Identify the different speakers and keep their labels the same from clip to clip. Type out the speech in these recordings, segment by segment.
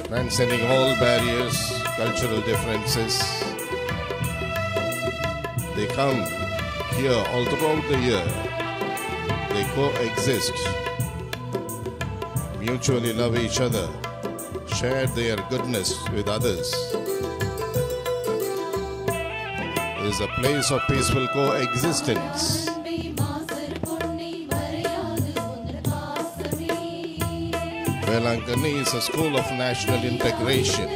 Speaker 1: transcending all barriers, cultural differences. They come here all throughout the year. They coexist, mutually love each other, share their goodness with others. It is a place of peaceful coexistence. Velankani is a school of national integration.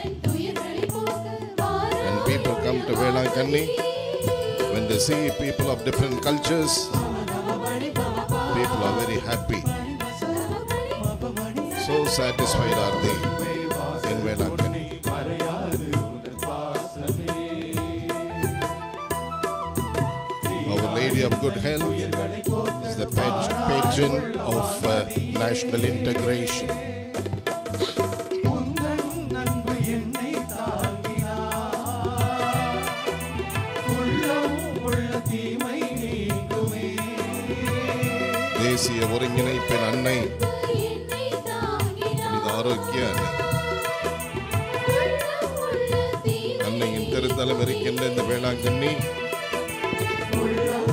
Speaker 1: When people come to Velankani, when they see people of different cultures, people are very happy. So satisfied are they in Velankani. Our Lady of Good Health is the patron of national integration. தேசிய ஒருங்கிணைப்பின் அன்னை ஆரோக்கிய அன்னையின் திருத்தலம் இருக்கின்ற இந்த வேளாங்கண்ணி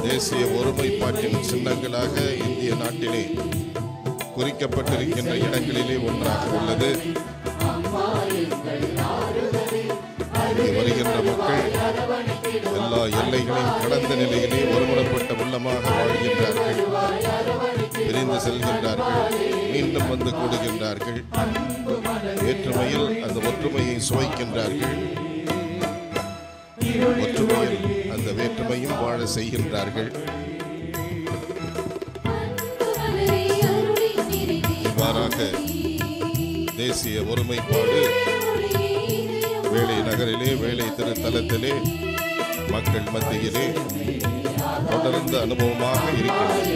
Speaker 1: தேசிய ஒருமைப்பாட்டின் சின்னங்களாக இந்திய நாட்டிலே குறிக்கப்பட்டிருக்கின்ற இடங்களிலே ஒன்றாக உள்ளது. வருகின்ற மக்கள் எல்லா எல்லைகளையும் கடந்த நிலையிலே ஒருமுறைப்பட்ட உள்ளமாக வாழ்கின்றார்கள், பிரிந்து செல்கின்றார்கள், மீண்டும் வந்து கூடுகின்றார்கள், வேற்றுமையில் அந்த ஒற்றுமையை சுவைக்கின்றார்கள், ஒற்றுமையில் அந்த வேற்றுமையும் வாழ செய்கின்றார்கள். இவ்வாறாக தேசிய ஒருமைப்பாடு வேளை நகரிலே, வேளை திருத்தலத்திலே, மக்கள் மத்தியிலே தொடர்ந்த அனுபவமாக இருக்கிறது.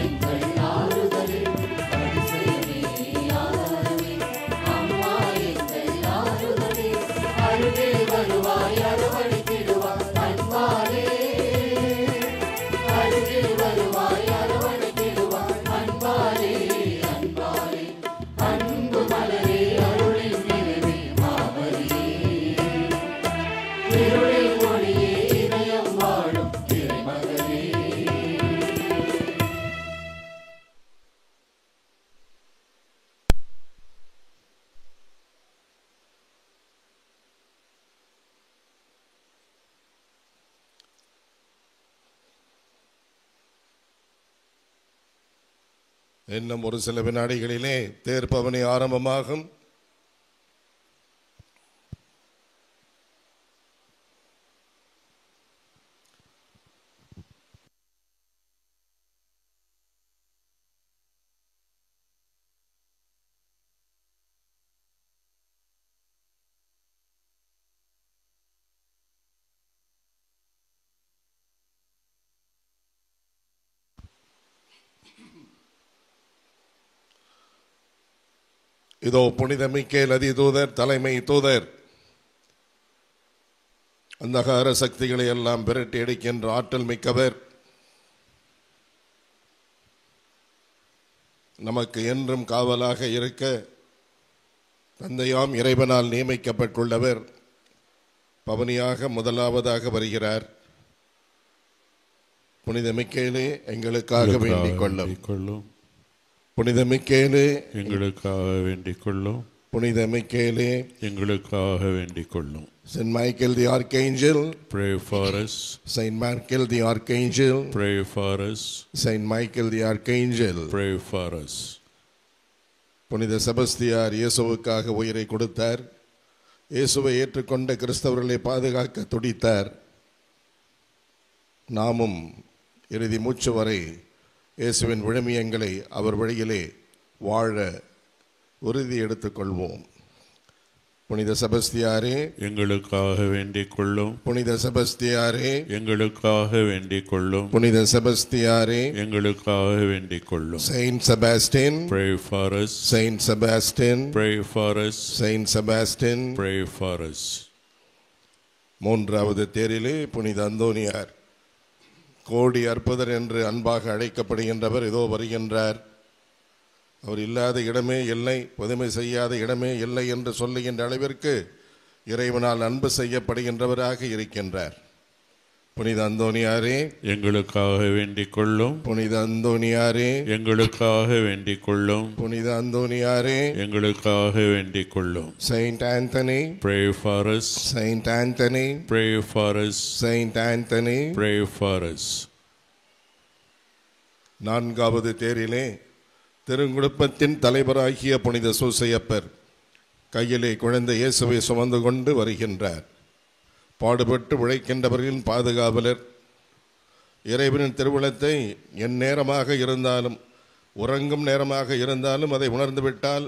Speaker 1: இன்னும் ஒரு சில வினாடிகளிலே தேர்பவனி ஆரம்பமாகும். இதோ புனித மிக்கேல் அதிதூதர், தலைமை தூதர், அந்தகார சக்திகளை எல்லாம் விரட்டி அடிக்கின்ற ஆற்றல் மிக்கவர், நமக்கு என்றும் காவலாக இருக்க தந்தையாம் இறைவனால் நியமிக்கப்பட்டுள்ளவர் பவனியாக முதலாவதாக வருகிறார். புனித மிக்கேலே எங்களுக்காக வேண்டிக் கொள்ளும். புனித மிக்கேலே
Speaker 2: எங்களுக்காக வேண்டிக் கொள்ளும்.
Speaker 1: புனித மிக்கேலே
Speaker 2: எங்களுக்காக வேண்டிக் கொள்ளும்.
Speaker 1: Saint Michael the Archangel,
Speaker 2: pray for us.
Speaker 1: Saint Michael the Archangel,
Speaker 2: pray for us.
Speaker 1: Saint Michael the Archangel,
Speaker 2: pray for us.
Speaker 1: புனித செபஸ்தியார் இயேசுவுக்காக உயிரை கொடுத்தார். இயேசுவை ஏற்றுக்கொண்ட கிறிஸ்தவர்களை பாதுகாக்க துடித்தார். நாமும் இறுதி மூச்சு வரை இயேசுவின் விழுமியங்களை அவர் வழியிலே வாழ உறுதி எடுத்துக்கொள்வோம். புனித செபஸ்தியாரே
Speaker 2: எங்களுக்காக வேண்டிக் கொள்ளும்.
Speaker 1: புனித செபஸ்தியாரே
Speaker 2: எங்களுக்காக வேண்டிக் கொள்ளும்.
Speaker 1: புனித செபஸ்தியாரே
Speaker 2: எங்களுக்காக வேண்டிக் கொள்ளும்.
Speaker 1: Saint Sebastian,
Speaker 2: pray for us.
Speaker 1: Saint Sebastian,
Speaker 2: pray for us.
Speaker 1: Saint Sebastian,
Speaker 2: pray for us.
Speaker 1: மூன்றாவது தேரிலே புனித அந்தோனியார், கோடி அற்புதர் என்று அன்பாக அழைக்கப்படுகின்றவர், இதோ வருகின்றார். அவர் இல்லாத இடமே இல்லை, புதுமை செய்யாத இடமே இல்லை என்று சொல்லுகின்ற அளவிற்கு இறைவனால் அன்பு செய்யப்படுகின்றவராக இருக்கின்றார். புனித அந்தோனியாரே
Speaker 2: எங்களுக்காக வேண்டிக் கொள்ளும்.
Speaker 1: புனித அந்தோனியாரே
Speaker 2: எங்களுக்காக வேண்டிக் கொள்ளும்.
Speaker 1: புனித அந்தோனியாரே
Speaker 2: எங்களுக்காக வேண்டிக் கொள்ளும்.
Speaker 1: Saint Anthony,
Speaker 2: Pray for us.
Speaker 1: Saint Anthony,
Speaker 2: Pray for us.
Speaker 1: Saint Anthony.
Speaker 2: Pray for us.
Speaker 1: நான்காவது தேரிலே திருங்குடும்பத்தின் தலைவராகிய புனித சூசையப்பர் கையிலே குழந்தை இயேசுவை சுமந்து கொண்டு வருகின்றார். பாடுபட்டு உழைக்கின்றவர்களின் பாதுகாவலர். இறைவனின் திருவுளத்தை என் நேரமாக இருந்தாலும் உறங்கும் நேரமாக இருந்தாலும் அதை உணர்ந்துவிட்டால்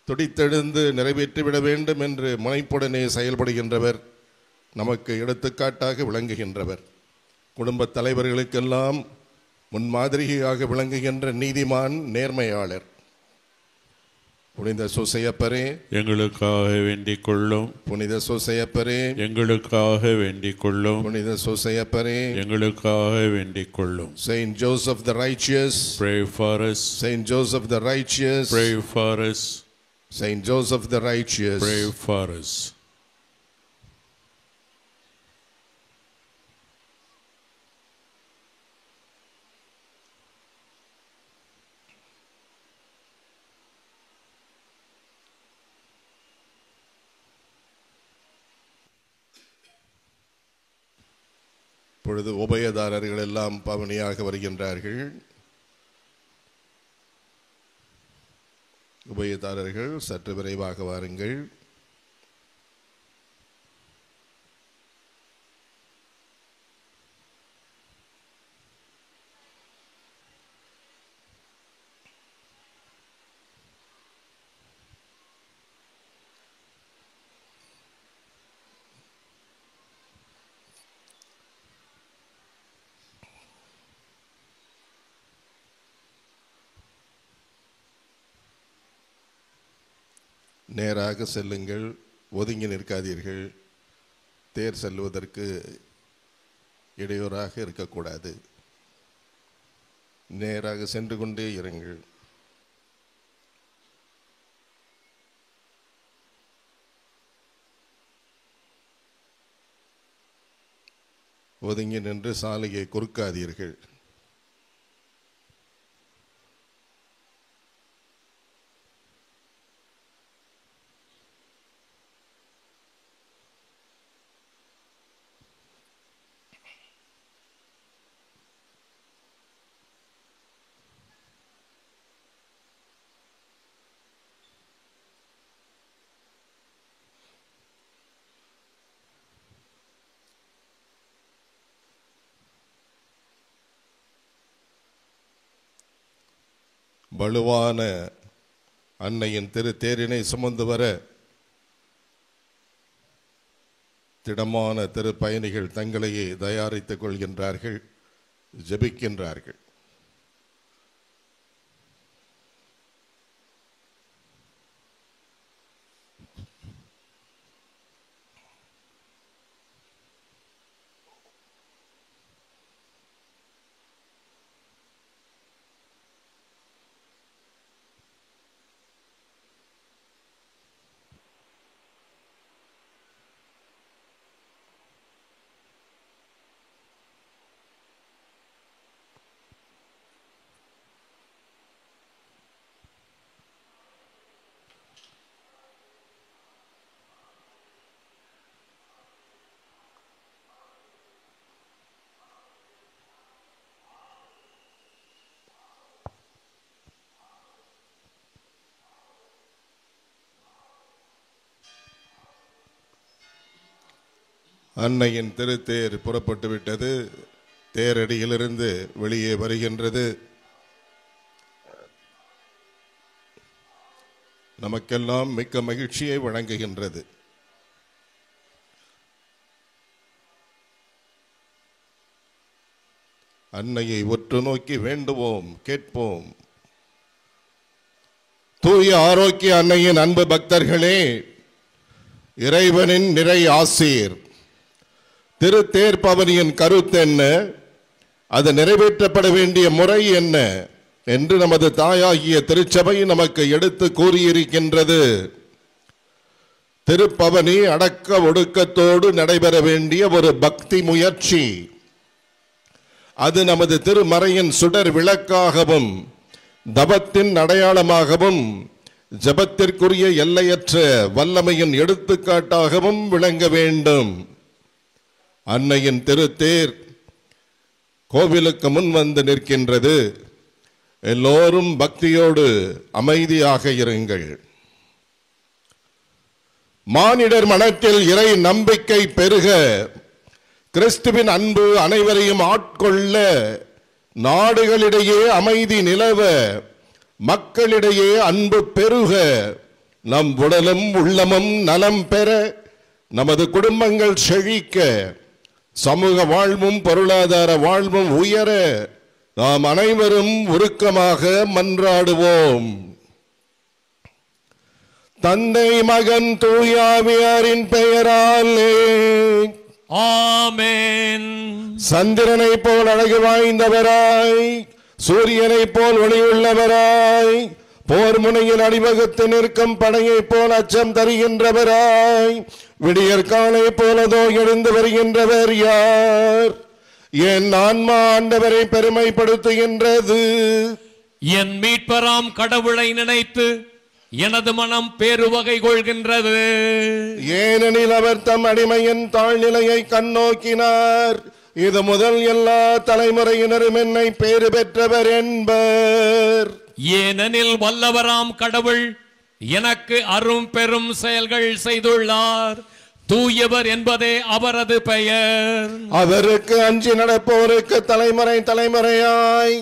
Speaker 1: துடித்தெழுந்து நிறைவேற்றிவிட வேண்டும் என்று முனைப்புடனே செயல்படுகின்றவர், நமக்கு எடுத்துக்காட்டாக விளங்குகின்றவர். குடும்பத் தலைவர்களுக்கெல்லாம் முன்மாதிரியாக விளங்குகின்ற நீதிமான், நேர்மையாளர். புனித சூசையப்பரே
Speaker 2: எங்களுக்காக வேண்டிக் கொள்ளும்.
Speaker 1: புனித சூசையப்பரே
Speaker 2: எங்களுக்காக வேண்டிக் கொள்ளும்.
Speaker 1: புனித சூசையப்பரே
Speaker 2: எங்களுக்காக வேண்டிக் கொள்ளும்.
Speaker 1: Saint Joseph the righteous,
Speaker 2: Pray for us.
Speaker 1: Saint Joseph the righteous,
Speaker 2: Pray for us.
Speaker 1: Saint Joseph the righteous.
Speaker 2: Pray for us.
Speaker 1: இப்பொழுது உபயதாரர்கள் எல்லாம் பவனியாக வருகின்றார்கள். உபயதாரர்கள் சற்று விரைவாக வாருங்கள். நேராக செல்லுங்கள், ஒதுங்கி நிற்காதீர்கள். தேர் செல்வதற்கு இடையூறாக இருக்கக்கூடாது. நேராக சென்று கொண்டே இருங்கள். ஒதுங்கி நின்று சாலையை குறுக்காதீர்கள். வலுவான அன்னையின் திரு தேரினை சுமந்து வர திடமான திரு பயணிகள் தங்களையே தயாரித்துக் கொள்கின்றார்கள், ஜெபிக்கின்றார்கள். அன்னையின் திருத்தேர் புறப்பட்டு விட்டது. தேரடியிலிருந்து வெளியே வருகின்றது. நமக்கெல்லாம் மிக்க மகிழ்ச்சியை வழங்குகின்றது. அன்னையை உற்று நோக்கி வேண்டுவோம், கேட்போம். தூய ஆரோக்கிய அன்னையின் அன்பு பக்தர்களே, இறைவனின் நிறை ஆசீர். திருத்தேர் பவனியின் கருத்து என்ன, அது நிறைவேற்றப்பட வேண்டிய முறை என்ன என்று நமது தாயாகிய திருச்சபை நமக்கு எடுத்து கூறியிருக்கின்றது. திருப்பவனி அடக்க ஒடுக்கத்தோடு நடைபெற வேண்டிய ஒரு பக்தி முயற்சி. அது நமது திருமறையின் சுடர் விளக்காகவும் தபத்தின் அடையாளமாகவும் ஜபத்திற்குரிய எல்லையற்ற வல்லமையின் எடுத்துக்காட்டாகவும் விளங்க வேண்டும். அன்னையின் திருத்தேர் கோவிலுக்கு முன் வந்து நிற்கின்றது. எல்லோரும் பக்தியோடு அமைதியாக இருங்கள். மானிடர் மனத்தில் இறை நம்பிக்கை பெருக, கிறிஸ்துவின் அன்பு அனைவரையும் ஆட்கொள்ள, நாடுகளிடையே அமைதி நிலவ, மக்களிடையே அன்பு பெருக, நம் உடலும் உள்ளமும் நலம் பெற, நமது குடும்பங்கள் செழிக்க, சமூக வாழ்வும் பொருளாதார வாழ்வும் உயர நாம் அனைவரும் உருக்கமாக மன்றாடுவோம். தந்தை மகன் தூயாவியாரின் பெயராலே
Speaker 3: ஆமென்.
Speaker 1: சந்திரனை போல் அழகு வாய்ந்தவராய், சூரியனை போல் ஒளியுள்ளவராய், போர் முனையில் அணிவகுத்து நிற்கும் படையை போல் அச்சம் தருகின்றவராய், விடியற்காலை போலதோ எழுந்து வருகின்றவர் யார்? என் ஆன்மா ஆண்டவரை பெருமைப்படுத்துகின்றது.
Speaker 3: என் மீட்பராம் கடவுளை நினைத்து எனது மனம் பேருவகை கொள்கின்றது.
Speaker 1: ஏனெனில் அவர் தம் அடிமையின் தாழ்நிலையை கண்ணோக்கினார். இது முதல் எல்லா தலைமுறையினரும் என்னை பேறு பெற்றவர் என்பர்.
Speaker 3: ஏனெனில் வல்லவராம் கடவுள் எனக்கு அரும் பெரும் செயல்கள் செய்துள்ளார். தூயவர் என்பதே அவரது பெயர்.
Speaker 1: அவருக்கு அஞ்சி நடப்போருக்கு தலைமுறை தலைமுறையாய்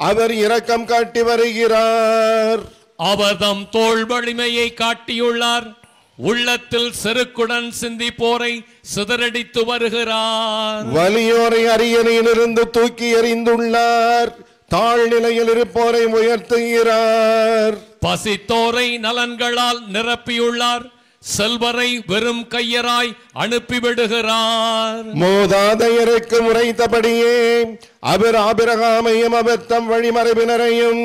Speaker 1: அவர் இரக்கம் காட்டி வருகிறார்.
Speaker 3: அவர் தம் தோள் வலிமையை காட்டியுள்ளார். உள்ளத்தில் செருக்குடன் சிந்திப்போரை சிதறடித்து வருகிறார்.
Speaker 1: வலியோரை அரியணையிலிருந்து தூக்கி எறிந்துள்ளார். தாழ்நிலையில் இருப்போரை உயர்த்துகிறார்.
Speaker 3: பசித்தோரை நலன்களால் நிரப்பியுள்ளார். செல்வரை வெறும் கையராய் அனுப்பிவிடுகிறார்.
Speaker 1: மூதாதையருக்கு உரைத்தபடியே அவர் ஆபிரகாமையும் அவர் தம் வழிமரபினரையும்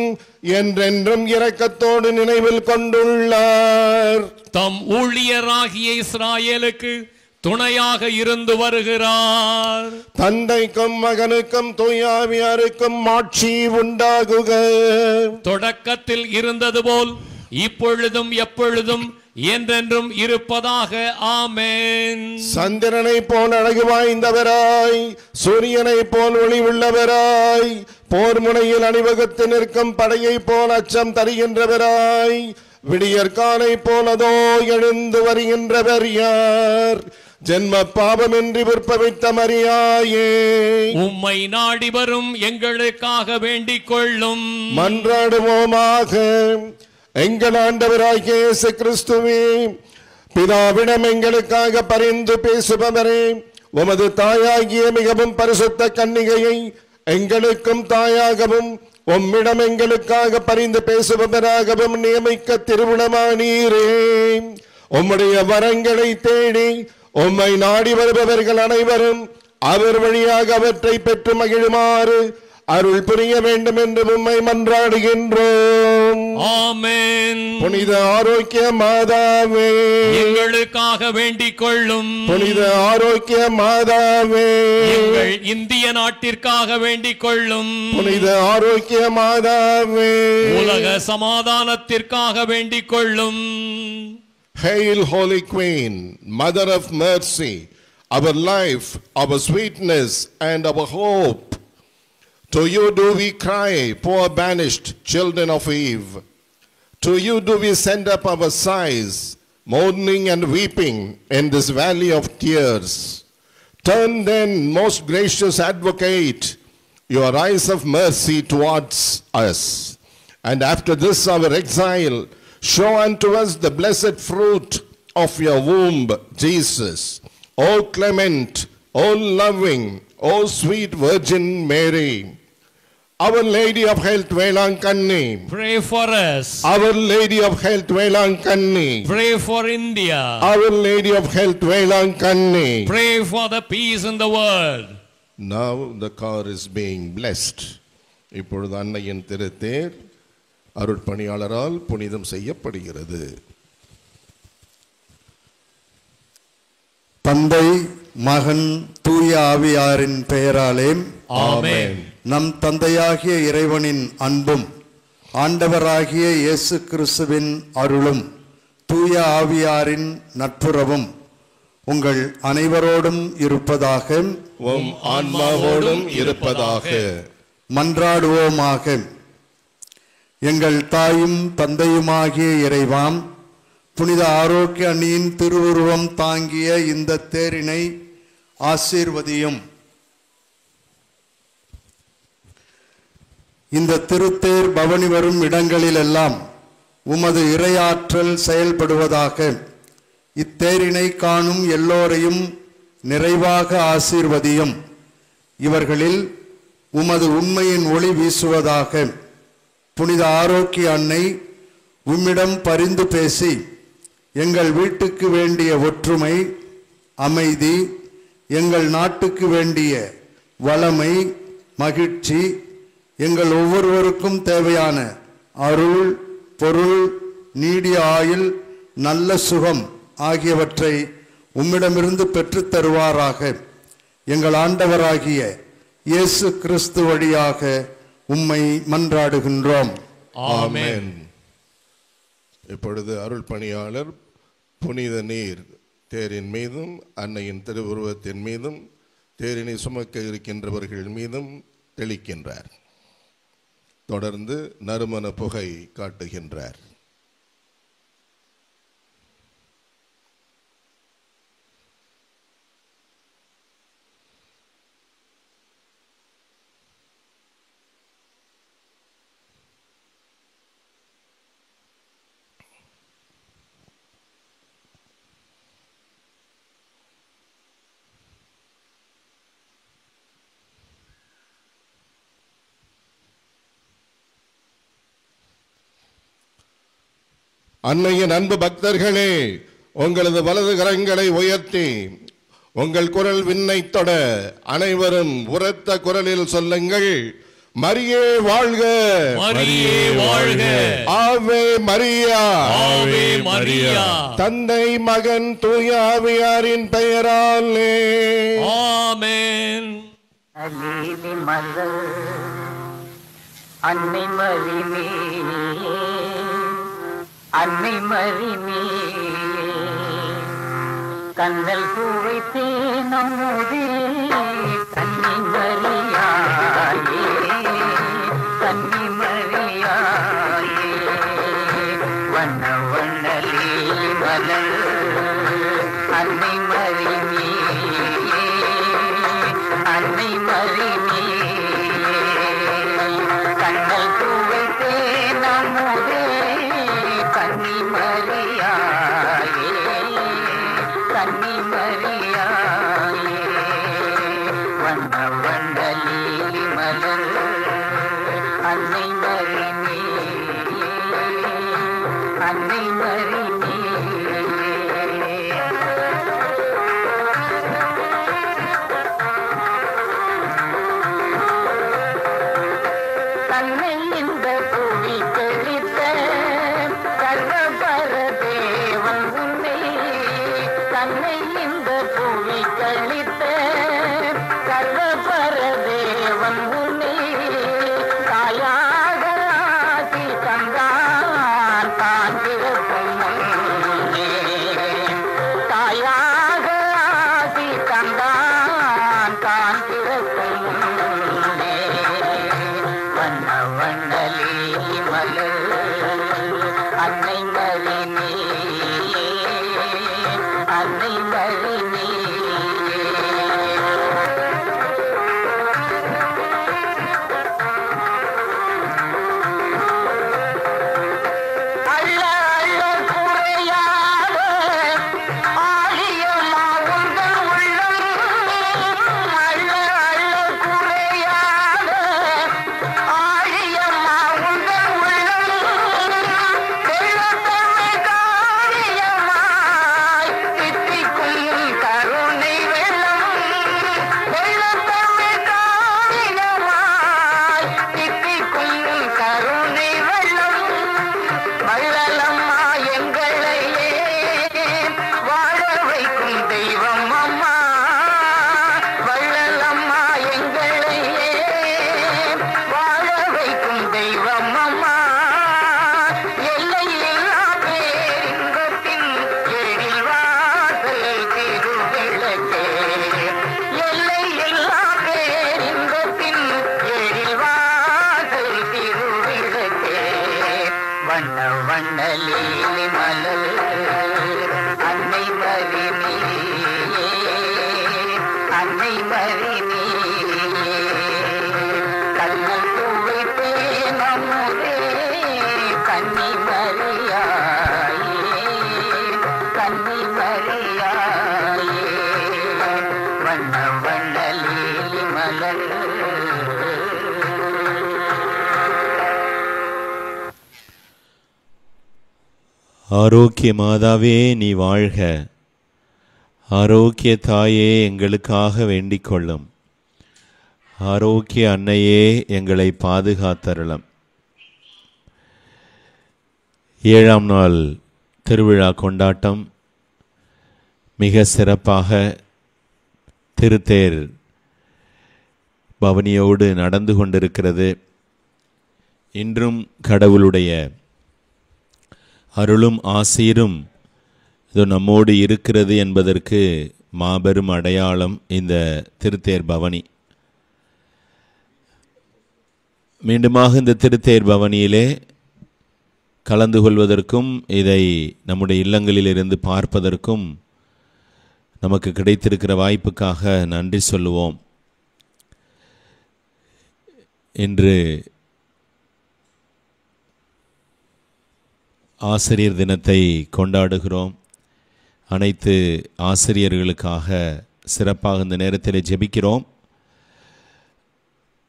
Speaker 1: என்றென்றும் இரக்கத்தோடு நினைவில் கொண்டுள்ளார்.
Speaker 3: தம் ஊழியராகிய இஸ்ராயேலுக்கு துணையாக இருந்து வருகிறார்.
Speaker 1: தந்தைக்கும் மகனுக்கும் தூயாவியாருக்கும் ஆட்சி உண்டாகுக.
Speaker 3: தொடக்கத்தில் இருந்தது போல் இப்பொழுதும் எப்பொழுதும் என்றென்றும் இருப்பதாக. ஆமென்.
Speaker 1: சந்திரனை போல் அழகு வாய்ந்தவராய், சூரியனை போல் ஒளி உள்ளவராய், போர் முனையில் அணிவகுத்து நிற்கும் படையை போல் அச்சம் தருகின்றவராய், விடியற்காலை போலதோ எழுந்து வருகின்றவர் யார்? ஜென்ம பாவமின்றி விற்பவித்த மரியாயே,
Speaker 3: உம்மை நாடி வரும் எங்களுக்காக வேண்டிக் கொள்ளும்.
Speaker 1: மன்றாடுவோமாக. எங்கள் ஆண்டவராகிய இயேசு கிறிஸ்துவே, பிதாவிடம் எங்களுக்காக பரிந்து பேசுபவரே, உமது தாயாகிய மிகவும் பரிசுத்த கன்னிகையை எங்களுக்கும் தாயாகவும் உம்மிடம் எங்களுக்காக பரிந்து பேசுபவராகவும் நியமிக்க திருவுளமானீரே. உம்முடைய வரங்களை தேடி உம்மை நாடி வருபவர்கள் அனைவரும் அவர் வழியாக அவற்றை பெற்று மகிழுமாறு அருள் புரிய வேண்டும் என்று உம்மை மன்றாடுகின்றோம்.
Speaker 3: ஆமென்.
Speaker 1: புனித ஆரோக்கிய மாதாவே,
Speaker 3: எங்களுக்காக வேண்டிக் கொள்ளும்.
Speaker 1: புனித ஆரோக்கிய மாதாவே,
Speaker 3: எங்கள் இந்திய நாட்டிற்காக வேண்டிக் கொள்ளும்.
Speaker 1: புனித ஆரோக்கிய மாதாவே,
Speaker 3: உலக சமாதானத்திற்காக வேண்டிக் கொள்ளும்.
Speaker 1: Hail, Holy Queen, Mother of Mercy, our life, our sweetness, and our hope. To you do we cry, poor banished children of Eve. To you do we send up our sighs, mourning and weeping in this valley of tears. Turn then, most gracious advocate, your eyes of mercy towards us. And after this our exile, show unto us the blessed fruit of your womb, Jesus. O clement, O loving, O sweet Virgin Mary, Our Lady of Health, Velankanni,
Speaker 3: Pray for us.
Speaker 1: Our Lady of Health, Velankanni,
Speaker 3: Pray for India.
Speaker 1: Our Lady of Health, Velankanni.
Speaker 3: Pray for the peace in the world.
Speaker 1: Now the car is being blessed இப்பொழுது அன்னையின் திருத்தேர் அருட்பணியாளரால் புனிதம் செய்யப்படுகிறது.
Speaker 4: தந்தை, மகன், தூய ஆவியாரின் பெயராலே
Speaker 3: ஆமென்.
Speaker 4: நம் தந்தையாகிய இறைவனின் அன்பும் ஆண்டவராகிய இயேசு கிறிஸ்துவின் அருளும் தூய ஆவியாரின் நட்புறவும் உங்கள் அனைவரோடும் இருப்பதாக,
Speaker 1: உம் ஆன்மாவோடும் இருப்பதாக.
Speaker 4: மன்றாடுவோமாக. எங்கள் தாயும் தந்தையுமாகிய இறைவாம், புனித ஆரோக்கிய அணியின் திருவுருவம் தாங்கிய இந்த தேரினை ஆசீர்வதியும். இந்த திருத்தேர் பவனி வரும் இடங்களிலெல்லாம் உமது இறையாற்றல் செயல்படுவதாக. இத்தேரினை காணும் எல்லோரையும் நிறைவாக ஆசீர்வதியும். இவர்களில் உமது உண்மையின் ஒளி வீசுவதாக. புனித ஆரோக்கிய அன்னை உம்மிடம் பரிந்து பேசி எங்கள் வீட்டுக்கு வேண்டிய ஒற்றுமை, அமைதி, எங்கள் நாட்டுக்கு வேண்டிய வளமை, மகிழ்ச்சி, எங்கள் ஒவ்வொருவருக்கும் தேவையான அருள், பொருள், நீடிய ஆயுள், நல்ல சுகம் ஆகியவற்றை உம்மிடமிருந்து பெற்றுத் தருவாராக. எங்கள் ஆண்டவராகிய இயேசு கிறிஸ்து வழியாக உம்மை மன்றாடுகின்றோம்.
Speaker 1: ஆமென். இப்பொழுது அருள் பணியாளர் புனித நீர் தேரின் மீதும் அன்னையின் திருவுருவத்தின் மீதும் தேரினை சுமக்க இருக்கின்றவர்கள் மீதும் தெளிக்கின்றார். தொடர்ந்து நறுமண புகை காட்டுகின்றார். அன்னையின் அன்பு பக்தர்களே, உங்களது வலது கரங்களை உயர்த்தி உங்கள் குரல் விண்ணை தொட அனைவரும் உரத்த குரலில் சொல்லுங்கள். மரியே வாழ்க,
Speaker 3: மரியே வாழ்க,
Speaker 1: ஆவே மரியா,
Speaker 3: ஆவே மரியா.
Speaker 1: தந்தை, மகன், தூய ஆவியாரின் பெயராலே
Speaker 3: ஆமென்.
Speaker 5: அலீலி மலர் அன்னை மரிமே, அன்னை மரிமே, கண்ணல் பூவை தேனமுதே, கன்னி மரியாயே, கன்னி மரியாயே, வண்ண வண்ணலி மலர் அன்னை மரிமே, அன்னை மரிமே, கண்ணல் பூவை தேனமுதே, கன்னி மரியாயே, கன்னி மரியாயே, வண்ண வண்ணலி மலர் அன்னை மரிமே, அன்னை மரிமே. தன்னை இந்த புவி தெளித்த சர்வபர தேவன் உன்னை, தன்னை இந்த புவி தெளித்த சர்வபர தேவன் உன்னை, தாயாக ஆசி தந்தான் தான் பிறக்கும் முன்னே, தாயாக ஆசி தந்தான் தான் பிறக்கும் முன்னே, வண்ண வண்ணலி மலர் அன்னை மரிமே, அன்னை மரிமே. அள்ள அள்ள குறையாத ஆழியம்மா உங்கள் உள்ளம், அள்ள அள்ள குறையாத ஆழியம்மா உங்கள் உள்ளம், வெள்ளத்தமிழ் காவியமாய் தித்திக்கும் கன்னிமரி கண்ணல் துவைத்தே நம்முதே கன்னிமரியாயே கன்னிமரியாயே வண்ண வண்ண லீலி மலர்
Speaker 6: ஆரோக்கிய மாதாவே நீ வாழ்க. ஆரோக்கிய தாயே எங்களுக்காக வேண்டிக் கொள்ளும். ஆரோக்கிய அன்னையே எங்களை பாதுகாத்தருளும். 7ஆம் நாள் திருவிழா கொண்டாட்டம் மிக சிறப்பாக திருத்தேர் பவனியோடு நடந்து கொண்டிருக்கிறது. இன்றும் கடவுளுடைய அருளும் ஆசீரும் இது நம்மோடு இருக்கிறது என்பதற்கு மாபெரும் அடையாளம் இந்த திருத்தேர் பவனி. மீண்டுமாக இந்த திருத்தேர் பவனியிலே கலந்து கொள்வதற்கும் இதை நம்முடைய இல்லங்களிலிருந்து பார்ப்பதற்கும் நமக்கு கிடைத்திருக்கிற வாய்ப்புக்காக நன்றி சொல்லுவோம். இன்று ஆசிரியர் தினத்தை கொண்டாடுகிறோம். அனைத்து ஆசிரியர்களுக்காக சிறப்பாக இந்த நேரத்தில் ஜெபிக்கிறோம்.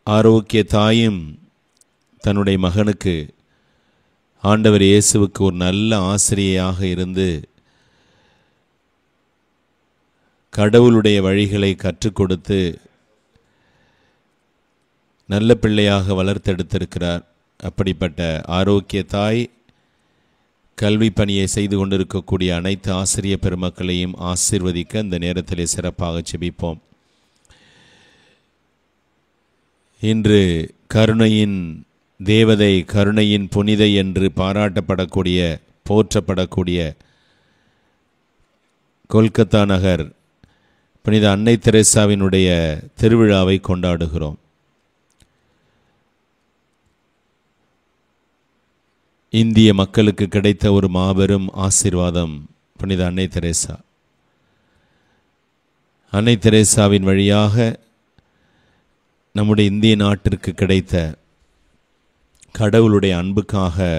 Speaker 6: ஆரோக்கிய தாயும் தன்னுடைய மகனுக்கு ஆண்டவர் இயேசுவுக்கு ஒரு நல்ல ஆசிரியையாக இருந்து கடவுளுடைய வழிகளை கற்றுக் கொடுத்து நல்ல பிள்ளையாக வளர்த்தெடுத்திருக்கிறார். அப்படிப்பட்ட ஆரோக்கிய தாய் கல்வி பணியை செய்து கொண்டிருக்கக்கூடிய அனைத்து ஆசிரிய பெருமக்களையும் ஆசீர்வதிக்க இந்த நேரத்திலே சிறப்பாக ஜெபிப்போம். இன்று கருணையின் தேவதை, கருணையின் புனிதை என்று பாராட்டப்படக்கூடிய போற்றப்படக்கூடிய கொல்கத்தா நகர் புனித அன்னை தெரேசாவினுடைய திருவிழாவை கொண்டாடுகிறோம். இந்திய மக்களுக்கு கிடைத்த ஒரு மாபெரும் ஆசீர்வாதம் புனித அன்னை தெரேசா. அன்னை தெரேசாவின் வழியாக நம்முடைய இந்திய நாட்டிற்கு கிடைத்த கடவுளுடைய அன்புக்காக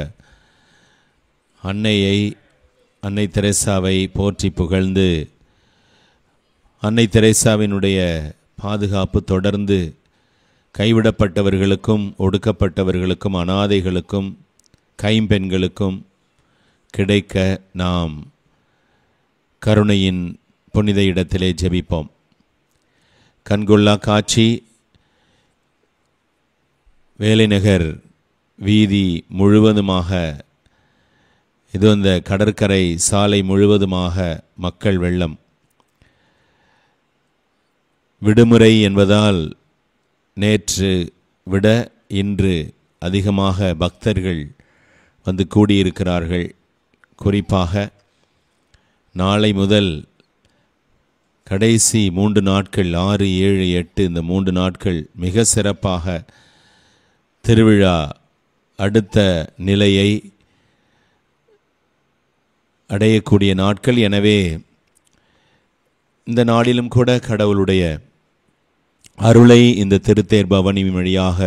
Speaker 6: அன்னை தெரேசாவை போற்றி புகழ்ந்து அன்னை தெரேசாவினுடைய பாதுகாப்பு தொடர்ந்து கைவிடப்பட்டவர்களுக்கும் ஒடுக்கப்பட்டவர்களுக்கும் அனாதைகளுக்கும் கைம்பெண்களுக்கும் கிடைக்க நாம் கருணையின் புனித இடத்திலே ஜெபிப்போம். கண்கொள்ளா காட்சி வேலைநகர் வீதி முழுவதுமாக, இது அந்த கடற்கரை சாலை முழுவதுமாக மக்கள் வெள்ளம். விடுமுறை என்பதால் நேற்று விட இன்று அதிகமாக பக்தர்கள் வந்து கூடியிருக்கிறார்கள். குறிப்பாக நாளை முதல் கடைசி 3 நாட்கள் 6, 7, 8 இந்த 3 நாட்கள் மிக சிறப்பாக திருவிழா அடுத்த நிலையை அடையக்கூடிய நாட்கள். எனவே இந்த நாளிலும் கூட கடவுளுடைய அருளை இந்த திருத்தேர் பவனி வழியாக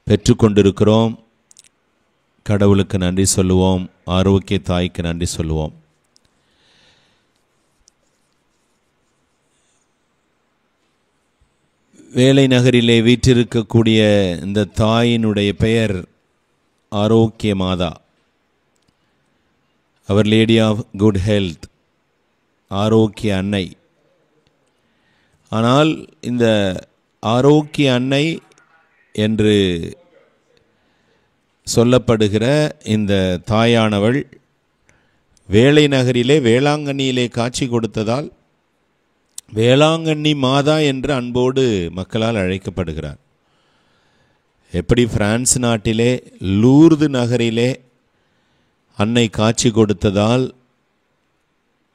Speaker 6: பெற்றுக்கொண்டிருக்கிறோம். கடவுளுக்கு நன்றி சொல்லுவோம். ஆரோக்கிய தாய்க்கு நன்றி சொல்லுவோம். வேலை நகரிலே வீற்றிருக்கக்கூடிய இந்த தாயினுடைய பெயர் ஆரோக்கிய மாதா, அவர் லேடி ஆஃப் குட் ஹெல்த், ஆரோக்கிய அன்னை. ஆனால் இந்த ஆரோக்கிய அன்னை என்று சொல்லப்படுகிற இந்த தாயானவள் வேலை நகரிலே வேளாங்கண்ணியிலே காட்சி கொடுத்ததால் வேளாங்கண்ணி மாதா என்று அன்போடு மக்களால் அழைக்கப்படுகிறார். எப்படி பிரான்ஸ் நாட்டிலே லூர்து நகரிலே அன்னை காட்சி கொடுத்ததால்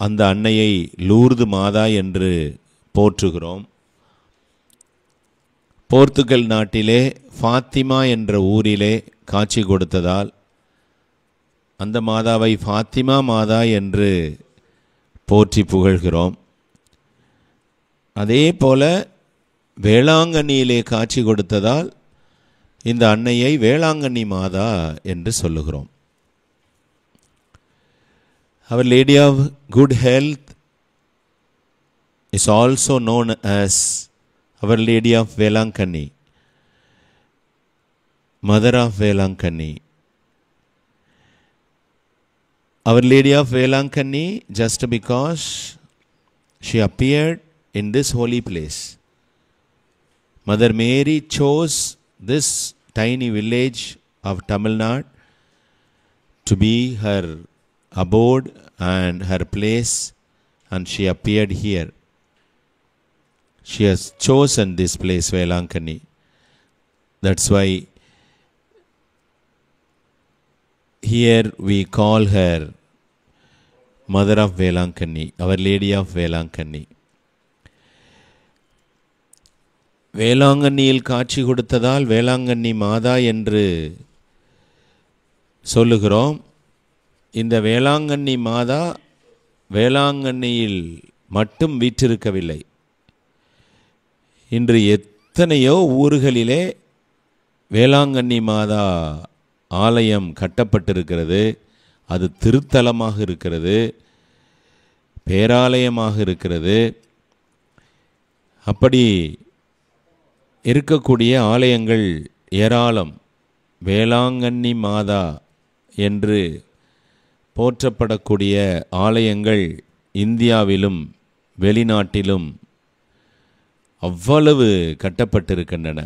Speaker 6: அந்த அன்னையை லூர்து மாதா என்று போற்றுகிறோம். போர்த்துகல் நாட்டிலே ஃபாத்திமா என்ற ஊரிலே காட்சி கொடுத்ததால் அந்த மாதாவை ஃபாத்திமா மாதா என்று போற்றி புகழ்கிறோம். அதே போல வேளாங்கண்ணியிலே காட்சி கொடுத்ததால் இந்த அன்னையை வேளாங்கண்ணி மாதா என்று சொல்லுகிறோம். Our Lady of Good Health is also known as Our Lady of Velankanni, Mother of Velankanni. Our Lady of Velankanni, just because she appeared in this holy place. Mother Mary chose this tiny village of Tamil Nadu to be her abode and her place, and she appeared here. She has chosen this place, Velankanni. That's why here we call her Mother of Velankanni, Our Lady of Velankanni. வேளாங்கண்ணியில் காட்சி கொடுத்ததால் வேளாங்கண்ணி மாதா என்று சொல்லுகிறோம். இந்த வேளாங்கண்ணி மாதா வேளாங்கண்ணியில் மட்டும் வீற்றிருக்கவில்லை. இன்று எத்தனையோ ஊர்களிலே வேளாங்கண்ணி மாதா ஆலயம் கட்டப்பட்டிருக்கிறது. அது திருத்தலமாக இருக்கிறது, பேராலயமாக இருக்கிறது. அப்படி இருக்கக்கூடிய ஆலயங்கள் ஏராளம். வேளாங்கண்ணி மாதா என்று போற்றப்படக்கூடிய ஆலயங்கள் இந்தியாவிலும் வெளிநாட்டிலும் அவ்வளவு கட்டப்பட்டிருக்கின்றன.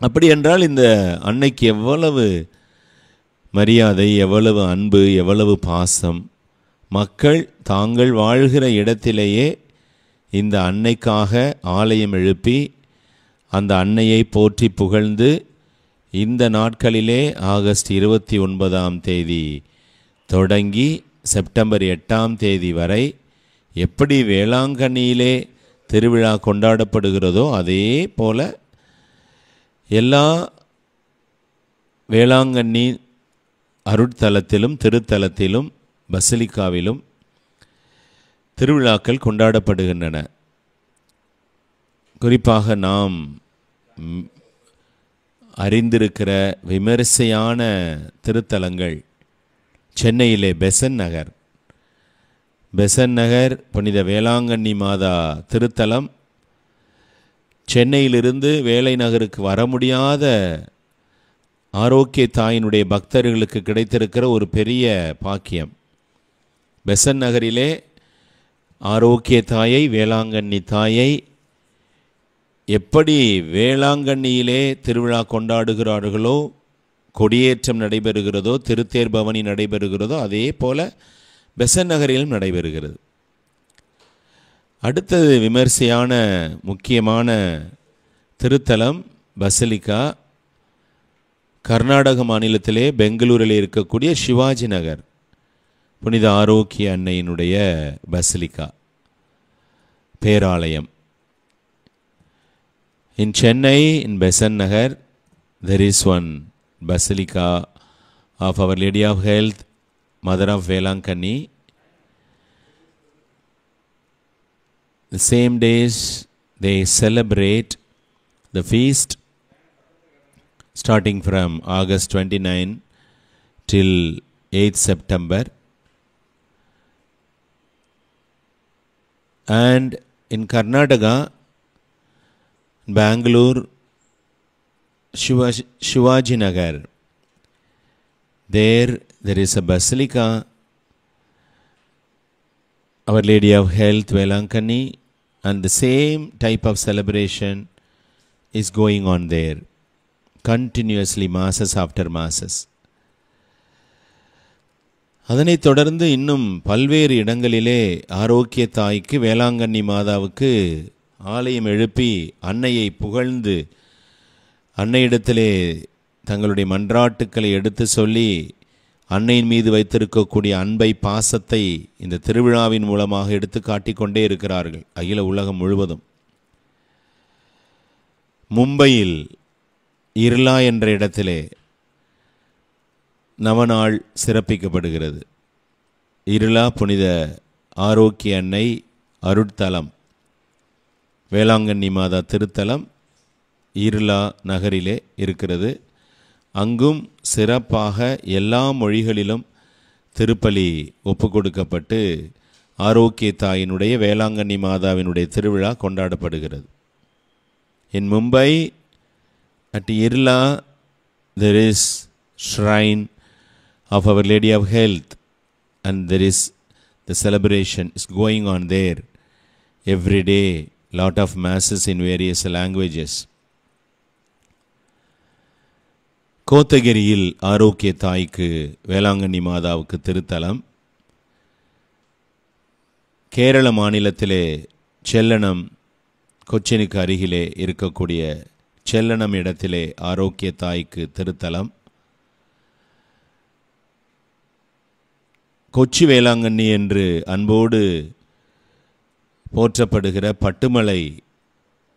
Speaker 6: அப்படி என்றால் இந்த அன்னைக்கு எவ்வளவு மரியாதை, எவ்வளவு அன்பு, எவ்வளவு பாசம். மக்கள் தாங்கள் வாழ்கிற இடத்திலேயே இந்த அன்னைக்காக ஆலயம் எழுப்பி அந்த அன்னையை போற்றி புகழ்ந்து இந்த நாட்களிலே ஆகஸ்ட் 29 தொடங்கி செப்டம்பர் 8 வரை எப்படி வேளாங்கண்ணியிலே திருவிழா கொண்டாடப்படுகிறதோ அதே போல எல்லா வேளாங்கண்ணி அருட்தலத்திலும் திருத்தலத்திலும் பசிலிக்காவிலும் திருவிழாக்கள் கொண்டாடப்படுகின்றன. குறிப்பாக நாம் அறிந்திருக்கிற விமரிசையான திருத்தலங்கள் சென்னையிலே பெசன்ட் நகர் புனித வேளாங்கண்ணி மாதா திருத்தலம். சென்னையிலிருந்து வேலை நகருக்கு வர முடியாத ஆரோக்கிய தாயினுடைய பக்தர்களுக்கு கிடைத்திருக்கிற ஒரு பெரிய பாக்கியம். பெசன்ட் நகரிலே ஆரோக்கிய தாயை, வேளாங்கண்ணி தாயை எப்படி வேளாங்கண்ணியிலே திருவிழா கொண்டாடுகிறார்களோ, கொடியேற்றம் நடைபெறுகிறதோ, திருத்தேர் பவனி நடைபெறுகிறதோ, அதே போல பெசன்ட் நகரிலும் நடைபெறுகிறது. அடுத்தது விமர்சையான முக்கியமான திருத்தலம் பசிலிக்கா. கர்நாடக மாநிலத்திலே பெங்களூரில் இருக்கக்கூடிய சிவாஜி நகர் புனித ஆரோக்கிய அன்னையினுடைய பசிலிக்கா பேராலயம். In Chennai, in Besant Nagar, there is one basilica of Our Lady of Health, Mother of Velankanni. The same days they celebrate the feast starting from August 29 till 8th September. And in Karnataka, Bangalore, Shivaji Nagar, there is a basilica, Our Lady of Health, Velankanni, and the same type of celebration is going on there, continuously, masses after masses. அதனைத் தொடர்ந்து இன்னும் பல்வேறு இடங்களிலே ஆரோக்கிய தாய்க்கு, வேளாங்கண்ணி மாதாவுக்கு ஆலயம் எழுப்பி அன்னையை புகழ்ந்து அன்னையிடத்திலே தங்களுடைய மன்றாட்டுக்களை எடுத்து சொல்லி அன்னையின் மீது வைத்திருக்கக்கூடிய அன்பை, பாசத்தை இந்த திருவிழாவின் மூலமாக எடுத்து காட்டிக்கொண்டே இருக்கிறார்கள் அகில உலகம் முழுவதும். மும்பையில் இர்லா என்ற இடத்திலே நவநாள் சிறப்பிக்கப்படுகிறது. இர்லா புனித ஆரோக்கிய அன்னை அருட்தலம். வேளாங்கண்ணி மாதா திருத்தலம் ஈர்லா நகரிலே இருக்கிறது. அங்கும் சிறப்பாக எல்லா மொழிகளிலும் திருப்பலி ஒப்பு கொடுக்கப்பட்டு ஆரோக்கிய தாயினுடைய வேளாங்கண்ணி மாதாவினுடைய திருவிழா கொண்டாடப்படுகிறது. In Mumbai, at Irla, there is shrine of Our Lady of Health, and there is the celebration is going on there every day, lot of masses in various languages. கோத்தகிரியில் ஆரோக்கிய தாய்க்கு வேளாங்கண்ணி மாதாவுக்கு திருத்தலம். கேரள மாநிலத்திலே செல்லனம் கொச்சினுக்கு அருகிலே இருக்கக்கூடிய செல்லனம் இடத்திலே ஆரோக்கிய தாய்க்கு திருத்தலம். கொச்சி வேளாங்கண்ணி என்று அன்போடு போற்றப்படுகிற பட்டுமலை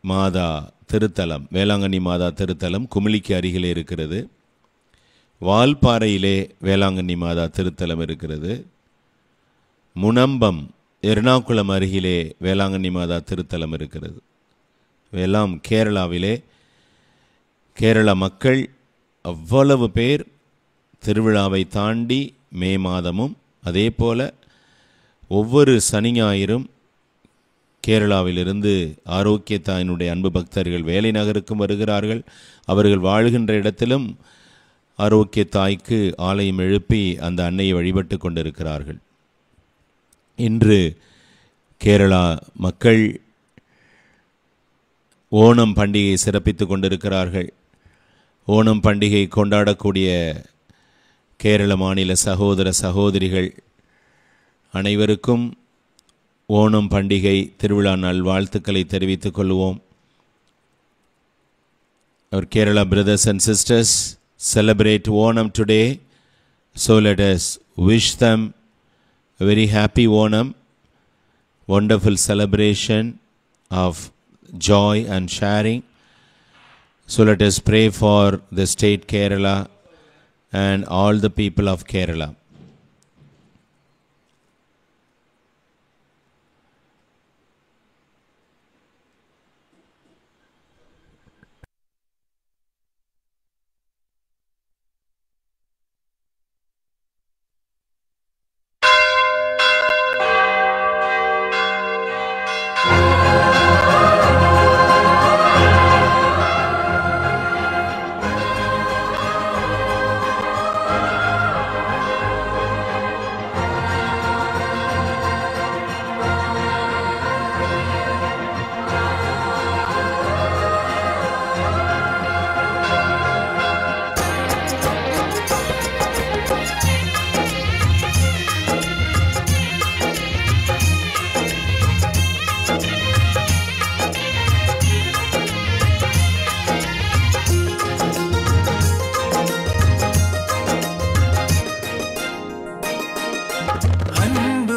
Speaker 6: மாதா திருத்தலம், வேளாங்கண்ணி மாதா திருத்தலம் குமிளிக்கு அருகிலே இருக்கிறது. வால்பாறையிலே வேளாங்கண்ணி மாதா திருத்தலம் இருக்கிறது. முனம்பம் எர்ணாகுளம் அருகிலே வேளாங்கண்ணி மாதா திருத்தலம் இருக்கிறது. எல்லாம் கேரளாவிலே. கேரள மக்கள் அவ்வளவு பேர் திருவிழாவை தாண்டி மே மாதமும் அதே போல் ஒவ்வொரு சனி ஞாயிறும் கேரளாவிலிருந்து ஆரோக்கிய தாயினுடைய அன்பு பக்தர்கள் வேலை நகருக்கும் வருகிறார்கள். அவர்கள் வாழ்கின்ற இடத்திலும் ஆரோக்கிய தாய்க்கு ஆலயம் எழுப்பி அந்த அன்னையை வழிபட்டு கொண்டிருக்கிறார்கள். இன்று கேரளா மக்கள் ஓணம் பண்டிகையை சிறப்பித்து கொண்டிருக்கிறார்கள். ஓணம் பண்டிகை கொண்டாடக்கூடிய கேரள மாநில சகோதர சகோதரிகள் அனைவருக்கும் ஓணம் பண்டிகை திருவிழா நாள் வாழ்த்துக்களை தெரிவித்துக் கொள்வோம். Our Kerala brothers and sisters celebrate Onam today, so let us wish them a very happy Onam, wonderful celebration of joy and sharing. So let us pray for the state Kerala and all the people of Kerala.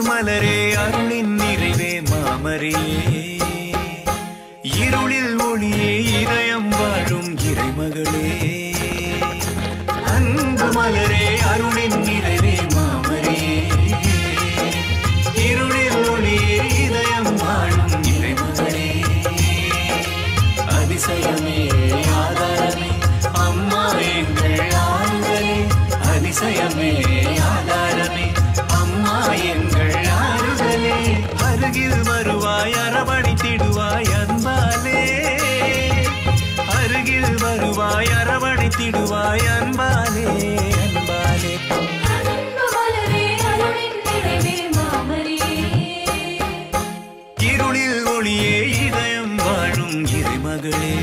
Speaker 7: மலரே அருளின் நிறைவே மாமரியே, இருளில் ஒளியே இதயம் வாழும் இறைமகளே. அன்பு மலரே அருளின் நிறைவே மாமரியே, இருளில் ஒளியே இதயம் வாழும் இறைமகளே. அதிசயமே ஆதாரமே அம்மா எங்கள் ஆறுதலே, அதிசயமே ஆதாரமே அம்மா எங்கள் ஆறுதலே. அருகில் வருவாய் அரவணைத்திடுவாய் அன்பாலே, அருகில் வருவாய் அரவணைத்திடுவாய் அன்பாலே அன்பாலே. இருளில் ஒளியே இதயம் வாழும் இறைமகளே.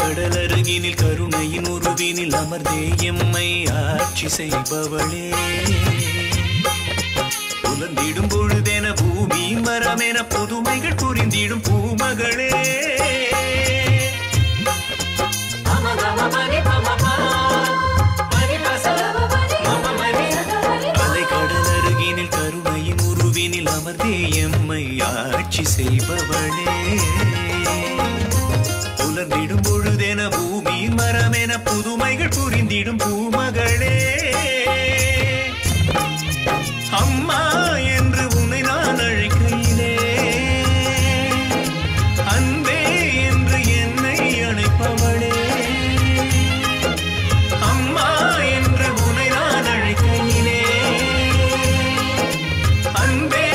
Speaker 7: கடலருகினில் கருணையின் உருவினில் அமர்ந்தே எம்மை ஆட்சி செய்பவளே. புலந்திடும் பொழுதென பூமியின் வரமென புதுமைகள் புரிந்திடும் பூமகளே. மம பொழிந்திடும் பூமகளே, அம்மா என்று உன்னை நான் அழைக்கையிலே, அன்பே என்று என்னை அழைப்பவளே, அம்மா என்று உன்னை நான் அழைக்கையிலே, அன்பே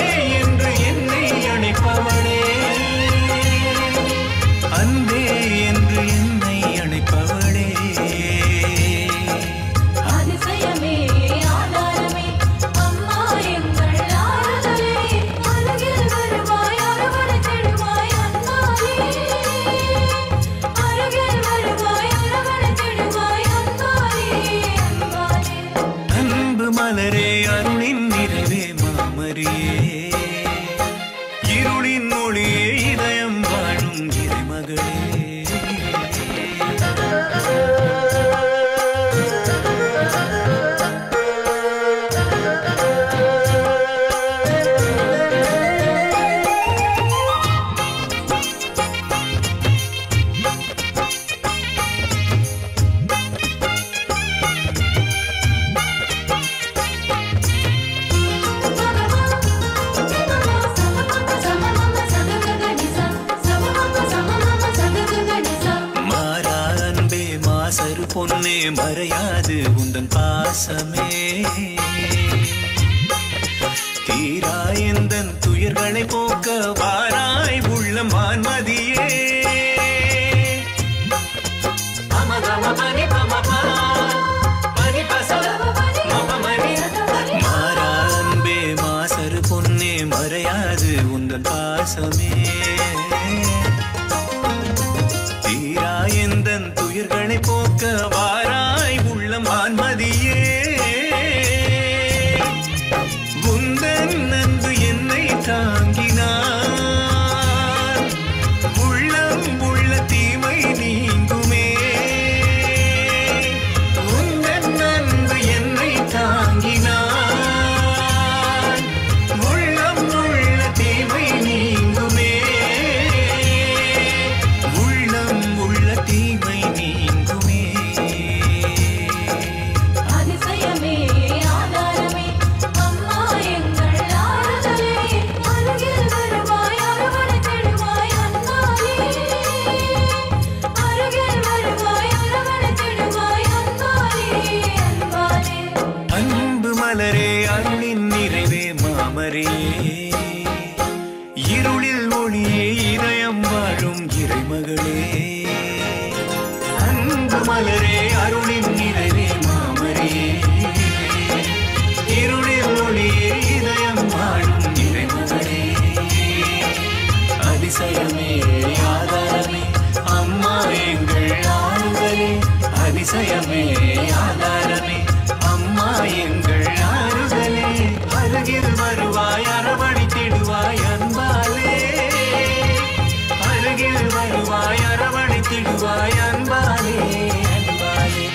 Speaker 7: என்று என்னை அழைப்பவளே, அன்பே என்று என்னை அழைப்பவளே.
Speaker 8: அதிசயமே ஆதாரமே அம்மா எங்கள் ஆறுதலே, அருகில் வருவாய் அரவணைத்திடுவாய் அன்பாலே, அருகில் வருவாய் அரவணைத்திடுவாய் அன்பாலே, அன்பாலே.
Speaker 7: அன்பு மலரே அருளின் நிறைவே மாமரியே, இருளின் மொழியே இதயம் வாழும் இறைமகளே. மாறா அன்பே மாசரு பொன்னே மறையாது உந்தன் பாசமே, தீரா எந்தன் துயர்களை போக்க வாராய் உள்ள மான்மதியே. மாறா அன்பே மாசரு பொன்னே மறையாது உந்தன் பாசமே, தீரா எந்தன் துயர்களை போக்க வாராய் உள்ள மான்மதியே. உந்தன் அன்பு என்னை தாங்கினார், உள்ளம் உள்ள தீமை நீங்குமே. உந்தன் அன்பு என்னை தாங்கினார், உள்ளம் உள்ள தீமை நீங்குமே. உள்ளம் உள்ள தீமை நீங்குமே.
Speaker 8: அதிசயமே ஆதாரமே அம்மா எங்கள் ஆறுதலே, அருகில் வருவாய் அரவணைத்திடுவாய் அன்பாலே, அருகில் வருவாய் அரவணைத்திடுவாய் அன்பாலே, அன்பாலே.
Speaker 7: அன்பு மலரே அருளின் நிறைவே மாமரே, இருளில் ஒளியே இதயம் வாழும் இறைமகளே. அன்பு மலரே அருளின் நிறைவே மாமரே, இருளில் ஒளியே இதயம் வாழும் இறைமகளே. அதிசயமே ஆதாரமே அம்மா எங்கள் ஆறுதலே, அதிசயமே ஆதாரமே அம்மா எங்கள் ஆறுதலே, அருகில் வருவாய் அரவணைத்திடுவாய் அன்பாலே, அருகில் வருவாய் அரவணைத்திடுவாய் அன்பாலே, அன்பாலே.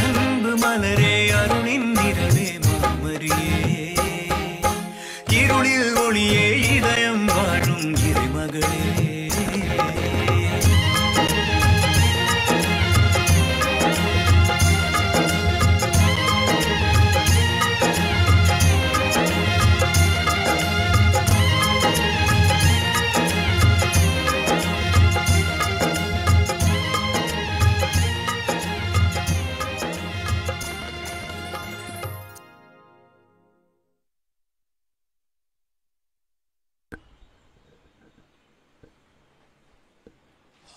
Speaker 7: அன்பு மலரே அருளின் நிறைவே மாமரியே, இருளில் ஒளியே இதயம் வாழும் இறைமகளே.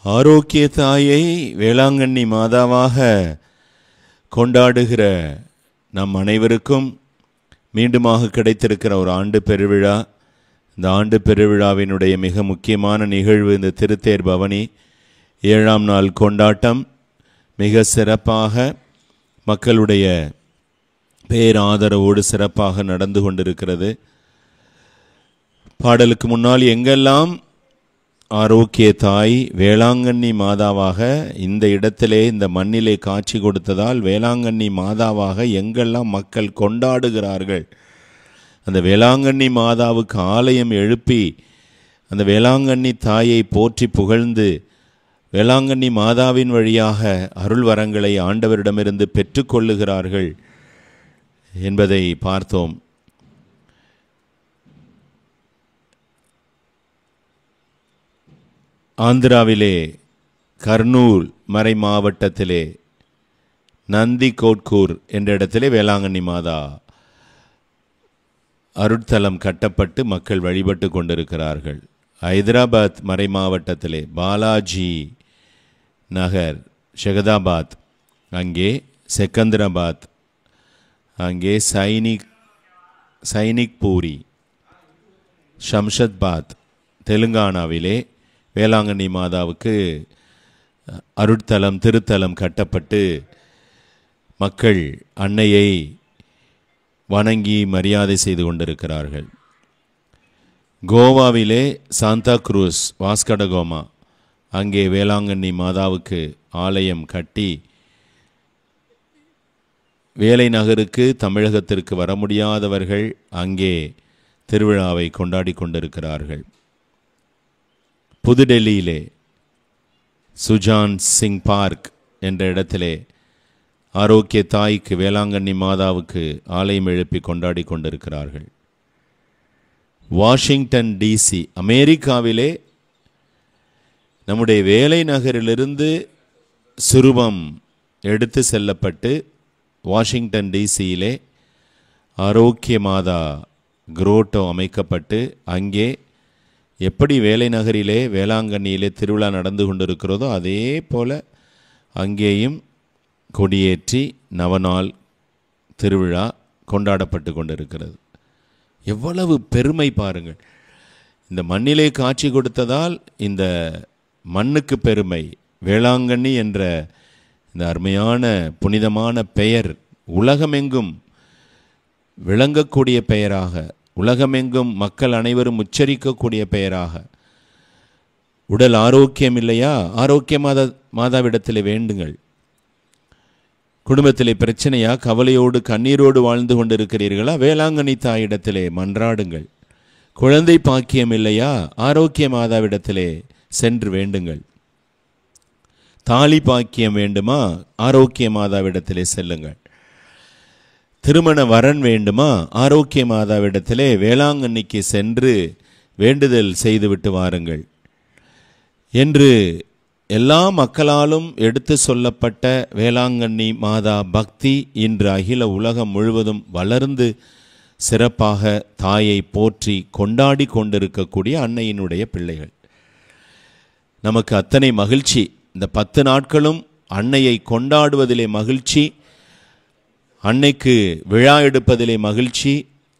Speaker 6: ஆரோக்கிய தாயை வேளாங்கண்ணி மாதாவாக கொண்டாடுகிற நம் அனைவருக்கும் மீண்டுமாக கிடைத்திருக்கிற ஒரு ஆண்டு பெருவிழா. இந்த ஆண்டு பெருவிழாவினுடைய மிக முக்கியமான நிகழ்வு இந்த திருத்தேர் பவனி 7ஆம் நாள் கொண்டாட்டம். மிக சிறப்பாக மக்களுடைய பேராதரவோடு சிறப்பாக நடந்து கொண்டிருக்கிறது. பாடலுக்கு முன்னால் எங்கெல்லாம் ஆரோக்கிய தாய் வேளாங்கண்ணி மாதாவாக இந்த இடத்திலே இந்த மண்ணிலே காட்சி கொடுத்ததால் வேளாங்கண்ணி மாதாவாக எங்கெல்லாம் மக்கள் கொண்டாடுகிறார்கள். அந்த வேளாங்கண்ணி மாதாவுக்கு ஆலயம் எழுப்பி அந்த வேளாங்கண்ணி தாயை போற்றி புகழ்ந்து வேளாங்கண்ணி மாதாவின் வழியாக அருள் வரங்களை ஆண்டவரிடமிருந்து பெற்றுக்கொள்ளுகிறார்கள் என்பதை பார்த்தோம். ஆந்திராவிலே கர்னூல் மறை மாவட்டத்திலே நந்தி கோட்கூர் என்ற இடத்திலே வேளாங்கண்ணி மாதா அருட்தலம் கட்டப்பட்டு மக்கள் வழிபட்டு கொண்டிருக்கிறார்கள். ஹைதராபாத் மறை மாவட்டத்திலே பாலாஜி நகர், ஷெகதாபாத், அங்கே செகந்திராபாத், அங்கே சைனிக் பூரி, ஷம்ஷத்பாத், தெலுங்கானாவிலே வேளாங்கண்ணி மாதாவுக்கு அருட்தலம் திருத்தலம் கட்டப்பட்டு மக்கள் அன்னையை வணங்கி மரியாதை செய்து கொண்டிருக்கிறார்கள். கோவாவிலே சாந்தா குரூஸ், வாஸ்கடகோமா, அங்கே வேளாங்கண்ணி மாதாவுக்கு ஆலயம் கட்டி வேலை நகருக்கு தமிழகத்திற்கு வர முடியாதவர்கள் அங்கே திருவிழாவை கொண்டாடி கொண்டிருக்கிறார்கள். புதுடெல்லியிலே சுஜான் சிங் பார்க் என்ற இடத்திலே ஆரோக்கிய தாய்க்கு வேளாங்கண்ணி மாதாவுக்கு ஆலயம் எழுப்பி கொண்டாடி கொண்டிருக்கிறார்கள். வாஷிங்டன் டிசி, அமெரிக்காவிலே நம்முடைய வேலை நகரிலிருந்து சுரூபம் எடுத்து செல்லப்பட்டு வாஷிங்டன் டிசியிலே ஆரோக்கிய மாதா குரோட்டோ அமைக்கப்பட்டு அங்கே எப்படி வேலை நகரிலே வேளாங்கண்ணியிலே திருவிழா நடந்து கொண்டிருக்கிறதோ அதே போல அங்கேயும் கொடியேற்றி நவநாள் திருவிழா கொண்டாடப்பட்டு கொண்டிருக்கிறது. எவ்வளவு பெருமை பாருங்கள்! இந்த மண்ணிலே காட்சி கொடுத்ததால் இந்த மண்ணுக்கு பெருமை. வேளாங்கண்ணி என்ற இந்த அருமையான புனிதமான பெயர் உலகமெங்கும் விளங்கக்கூடிய பெயராக, உலகமெங்கும் மக்கள் அனைவரும் உச்சரிக்கக்கூடிய பெயராக. உடல் ஆரோக்கியம் இல்லையா? ஆரோக்கிய மாதாவிடத்தில் வேண்டுங்கள். குடும்பத்திலே பிரச்சனையா? கவலையோடு கண்ணீரோடு வாழ்ந்து கொண்டிருக்கிறீர்களா? வேளாங்கண்ணி தாயிடத்திலே மன்றாடுங்கள். குழந்தை பாக்கியம் இல்லையா? ஆரோக்கிய மாதாவிடத்திலே சென்று வேண்டுங்கள். தாலி பாக்கியம் வேண்டுமா? ஆரோக்கிய மாதாவிடத்திலே செல்லுங்கள். திருமண வரன் வேண்டுமா? ஆரோக்கிய மாதாவிடத்திலே வேளாங்கண்ணிக்கு சென்று வேண்டுதல் செய்துவிட்டு வாருங்கள் என்று எல்லா மக்களாலும் எடுத்து சொல்லப்பட்ட வேளாங்கண்ணி மாதா பக்தி இன்று அகில உலகம் முழுவதும் வளர்ந்து சிறப்பாக தாயை போற்றி கொண்டாடி கொண்டிருக்கக்கூடிய அன்னையினுடைய பிள்ளைகள். நமக்கு அத்தனை மகிழ்ச்சி. இந்த 10 நாட்களும் அன்னையை கொண்டாடுவதிலே மகிழ்ச்சி, அன்னைக்கு விழா எடுப்பதிலே மகிழ்ச்சி,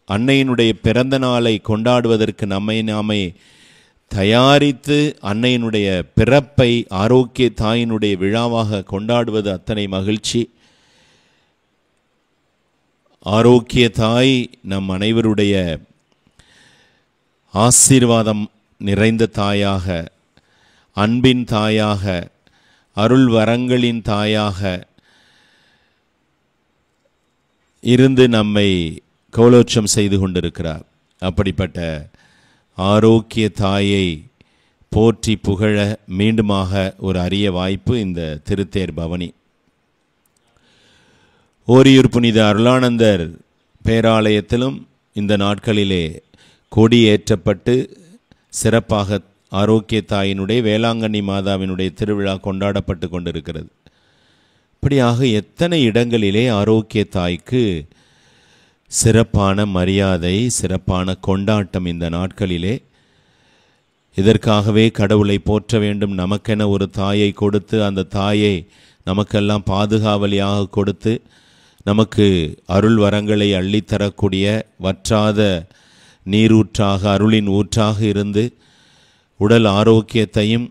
Speaker 6: அன்னையினுடைய பிறந்த நாளை கொண்டாடுவதற்கு நாமே தயாரித்து அன்னையினுடைய பிறப்பை ஆரோக்கிய தாயினுடைய விழாவாக கொண்டாடுவது அத்தனை மகிழ்ச்சி. ஆரோக்கிய தாய் நம் அனைவருடைய ஆசீர்வாதம் நிறைந்த தாயாக, அன்பின் தாயாக, அருள் வரங்களின் தாயாக இருந்து நம்மை கௌலோச்சம் செய்து கொண்டிருக்கிறார். அப்படிப்பட்ட ஆரோக்கிய தாயை போற்றி புகழ மீண்டுமாக ஒரு அரிய வாய்ப்பு இந்த திருத்தேர் பவனி. ஓரியூர் புனித அருளானந்தர் பேராலயத்திலும் இந்த நாட்களிலே கொடி ஏற்றப்பட்டு சிறப்பாக ஆரோக்கிய தாயினுடைய வேளாங்கண்ணி மாதாவினுடைய திருவிழா கொண்டாடப்பட்டு கொண்டிருக்கிறது. இப்படியாக எத்தனை இடங்களிலே ஆரோக்கிய தாய்க்கு சிறப்பான மரியாதை, சிறப்பான கொண்டாட்டம் இந்த நாட்களிலே. இதற்காகவே கடவுளை போற்ற வேண்டும். நமக்கென ஒரு தாயை கொடுத்து, அந்த தாயை நமக்கெல்லாம் பாதுகாவலியாக கொடுத்து, நமக்கு அருள் வரங்களை அள்ளித்தரக்கூடிய வற்றாத நீரூற்றாக, அருளின் ஊற்றாக இருந்து உடல் ஆரோக்கியத்தையும்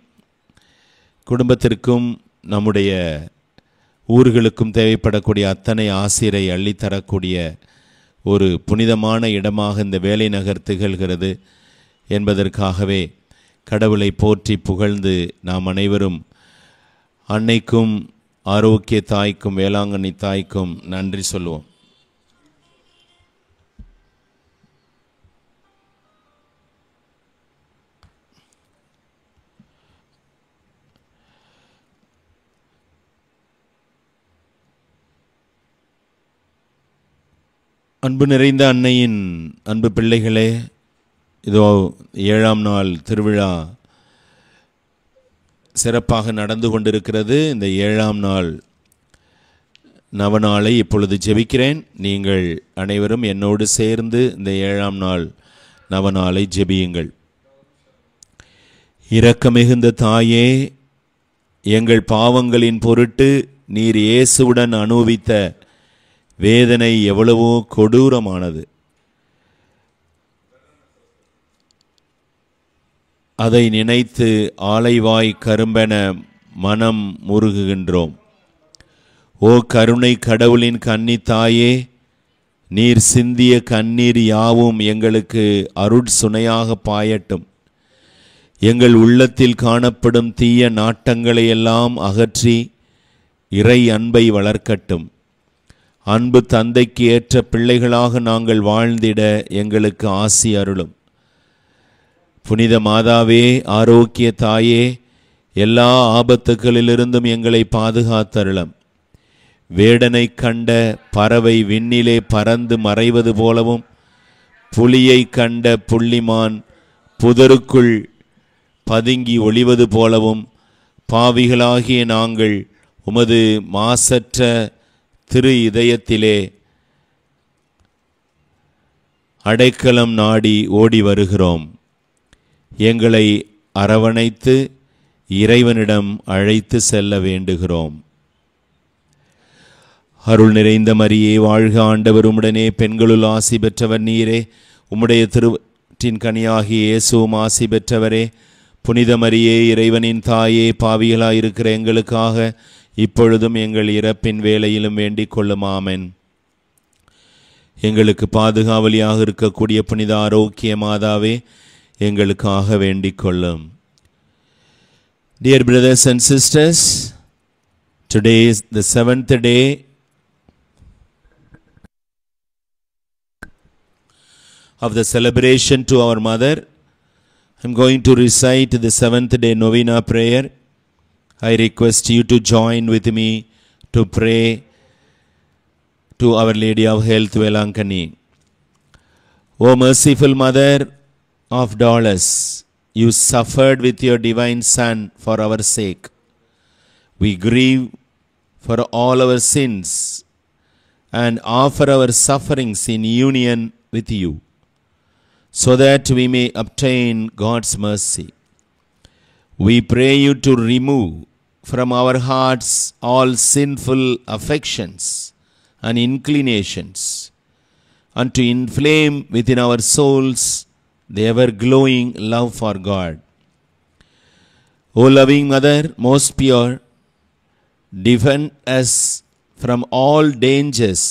Speaker 6: குடும்பத்திற்கும் நம்முடைய ஊர்களுக்கும் தேவைப்படக்கூடிய அத்தனை ஆசிரை அள்ளித்தரக்கூடிய ஒரு புனிதமான இடமாக இந்த வேலை நகர் திகழ்கிறது என்பதற்காகவே கடவுளை போற்றி புகழ்ந்து நாம் அனைவரும் அன்னைக்கும் ஆரோக்கிய தாய்க்கும் வேளாங்கண்ணி தாய்க்கும் நன்றி சொல்லுவோம். அன்பு நிறைந்த அன்னையின் அன்பு பிள்ளைகளே, இதோ 7ஆம் நாள் திருவிழா சிறப்பாக நடந்து கொண்டிருக்கிறது. இந்த 7ஆம் நாள் நவநாளை இப்பொழுது ஜெபிக்கிறேன். நீங்கள் அனைவரும் என்னோடு சேர்ந்து இந்த 7ஆம் நாள் நவநாளை ஜெபியுங்கள். இரக்கமிகுந்த தாயே, எங்கள் பாவங்களின் பொருட்டு நீர் இயேசுவுடன் அனுபவித்த வேதனை எவ்வளவோ கொடூரமானது. அதை நினைத்து ஆலைவாய் கரும்பென மனம் முருகுகின்றோம். ஓ கருணை கடவுளின் கன்னி தாயே, நீர் சிந்திய கண்ணீர் யாவும் எங்களுக்கு அருட்சுனையாக பாயட்டும். எங்கள் உள்ளத்தில் காணப்படும் தீய நாட்டங்களை எல்லாம் அகற்றி இறை அன்பை வளர்க்கட்டும். அன்பு தந்தைக்கு ஏற்ற பிள்ளைகளாக நாங்கள் வாழ்ந்திட எங்களுக்கு ஆசி அருளும். புனித மாதாவே, ஆரோக்கிய தாயே, எல்லா ஆபத்துகளிலிருந்தும் எங்களை பாதுகாத்தருளும். வேடனை கண்ட பறவை விண்ணிலே பறந்து மறைவது போலவும், புலியை கண்ட புள்ளிமான் புதருக்குள் பதுங்கி ஒளிவது போலவும், பாவிகளாகிய நாங்கள் உமது மாசற்ற திரு இதயத்திலே அடைக்கலம் நாடி ஓடி வருகிறோம். எங்களை அரவணைத்து இறைவனிடம் அழைத்து செல்ல வேண்டுகிறோம். அருள் நிறைந்த மரியே வாழ்க, ஆண்டவர் உம்முடனே, பெண்களுள் ஆசி பெற்றவர் நீரே. உம்முடைய திருவற்றின் கனியாகிய இயேசுவும் ஆசி பெற்றவரே. புனித மரியே, இறைவனின் தாயே, பாவிகளாயிருக்கிற எங்களுக்காக இப்பொழுதும் எங்கள் இறப்பின் வேளையிலும் வேண்டிக் கொள்ளும். ஆமென். எங்களுக்கு பாதுகாவலியாக இருக்கக்கூடிய புனித ஆரோக்கிய மாதாவே, எங்களுக்காக வேண்டிக் கொள்ளும். Dear brothers and sisters, today is the 7th day of the celebration to our mother. I am going to recite the 7th day novena prayer. I request you to join with me to pray to Our Lady of Health, Velankani. O merciful Mother of Dolores, you suffered with your divine Son for our sake. We grieve for all our sins and offer our sufferings in union with you, so that we may obtain God's mercy. We pray you to remove from our hearts all sinful affections and inclinations, and to inflame within our souls the ever-glowing love for God. O loving Mother, most pure, defend us from all dangers,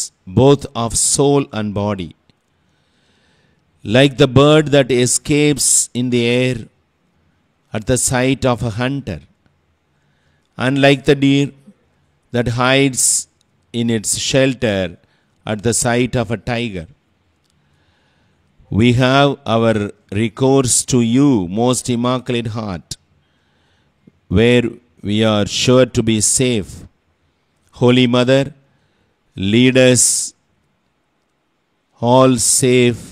Speaker 6: both of soul and body. Like the bird that escapes in the air at the sight of a hunter, and like the deer that hides in its shelter at the sight of a tiger, we have our recourse to you, most Immaculate Heart, where we are sure to be safe. Holy Mother, lead us all safe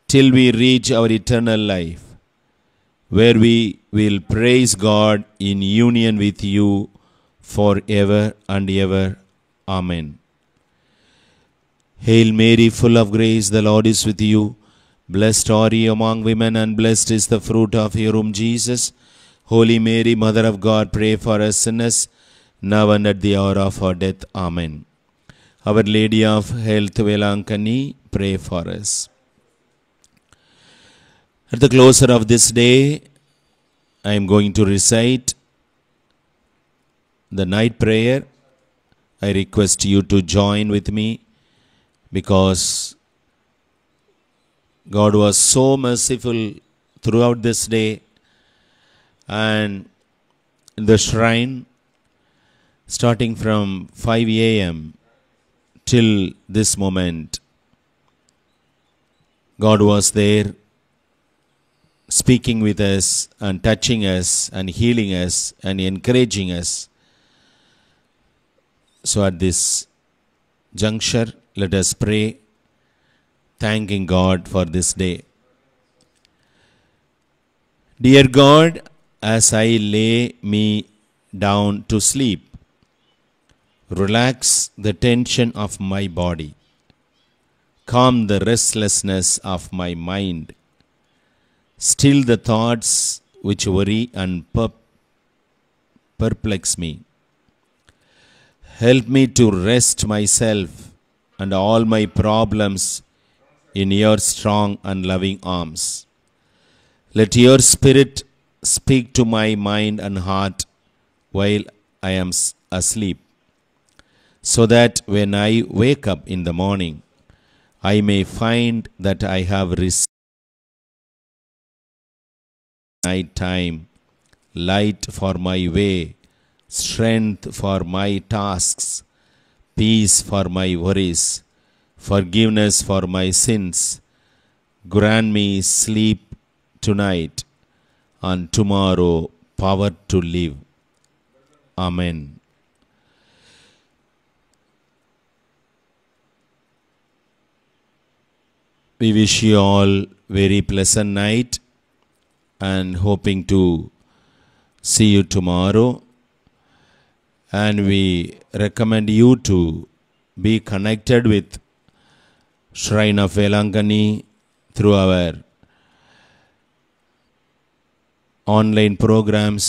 Speaker 6: till we reach our eternal life, where we will praise God in union with you forever and ever. Amen. Hail Mary, full of grace, the Lord is with you. Blessed are you among women, and blessed is the fruit of your womb, Jesus. Holy Mary, Mother of God, pray for us sinners, now and at the hour of our death. Amen. Our Lady of Health, Velankani, pray for us. At the closure of this day, I am going to recite the night prayer. I request you to join with me, because God was so merciful throughout this day, and in the shrine, starting from 5 a.m. till this moment, God was there speaking with us and touching us and healing us and encouraging us. So at this juncture, let us pray thanking God for this day. Dear God, as I lay me down to sleep, relax the tension of my body, calm the restlessness of my mind, still the thoughts which worry and perplex me. Help me to rest myself and all my problems in your strong and loving arms. Let your Spirit speak to my mind and heart while I am asleep, so that when I wake up in the morning, I may find that I have received night time, light for my way, strength for my tasks, peace for my worries, forgiveness for my sins. Grant me sleep tonight, and tomorrow power to live. Amen. We wish you all very pleasant night and hoping to see you tomorrow. And we recommend you to be connected with Shrine of Velankani through our online programs.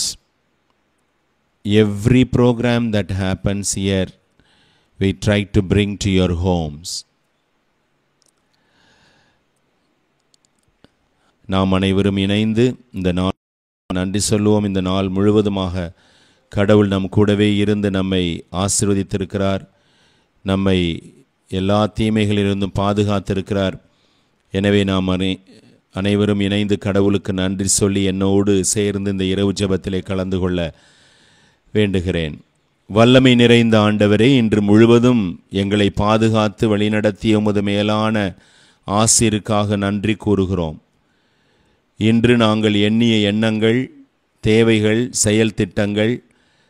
Speaker 6: Every program that happens here, we try to bring to your homes. நாம் அனைவரும் இணைந்து இந்த நாள் நன்றி சொல்லுவோம். இந்த நாள் முழுவதுமாக கடவுள் நம் கூடவே இருந்து நம்மை ஆசீர்வதித்திருக்கிறார், நம்மை எல்லா தீமைகளிலிருந்தும் பாதுகாத்திருக்கிறார். எனவே நாம் அனைவரும் இணைந்து கடவுளுக்கு நன்றி சொல்லி என்னோடு சேர்ந்து இந்த இரவு ஜெபத்திலே கலந்து கொள்ள வேண்டுகிறேன். வல்லமை நிறைந்த ஆண்டவரே, இன்று முழுவதும் எங்களை பாதுகாத்து வழிநடத்திய உமது மேலான ஆசீருக்காக நன்றி கூறுகிறோம். இன்று நாங்கள் எண்ணிய எண்ணங்கள், தேவைகள், செயல் திட்டங்கள்,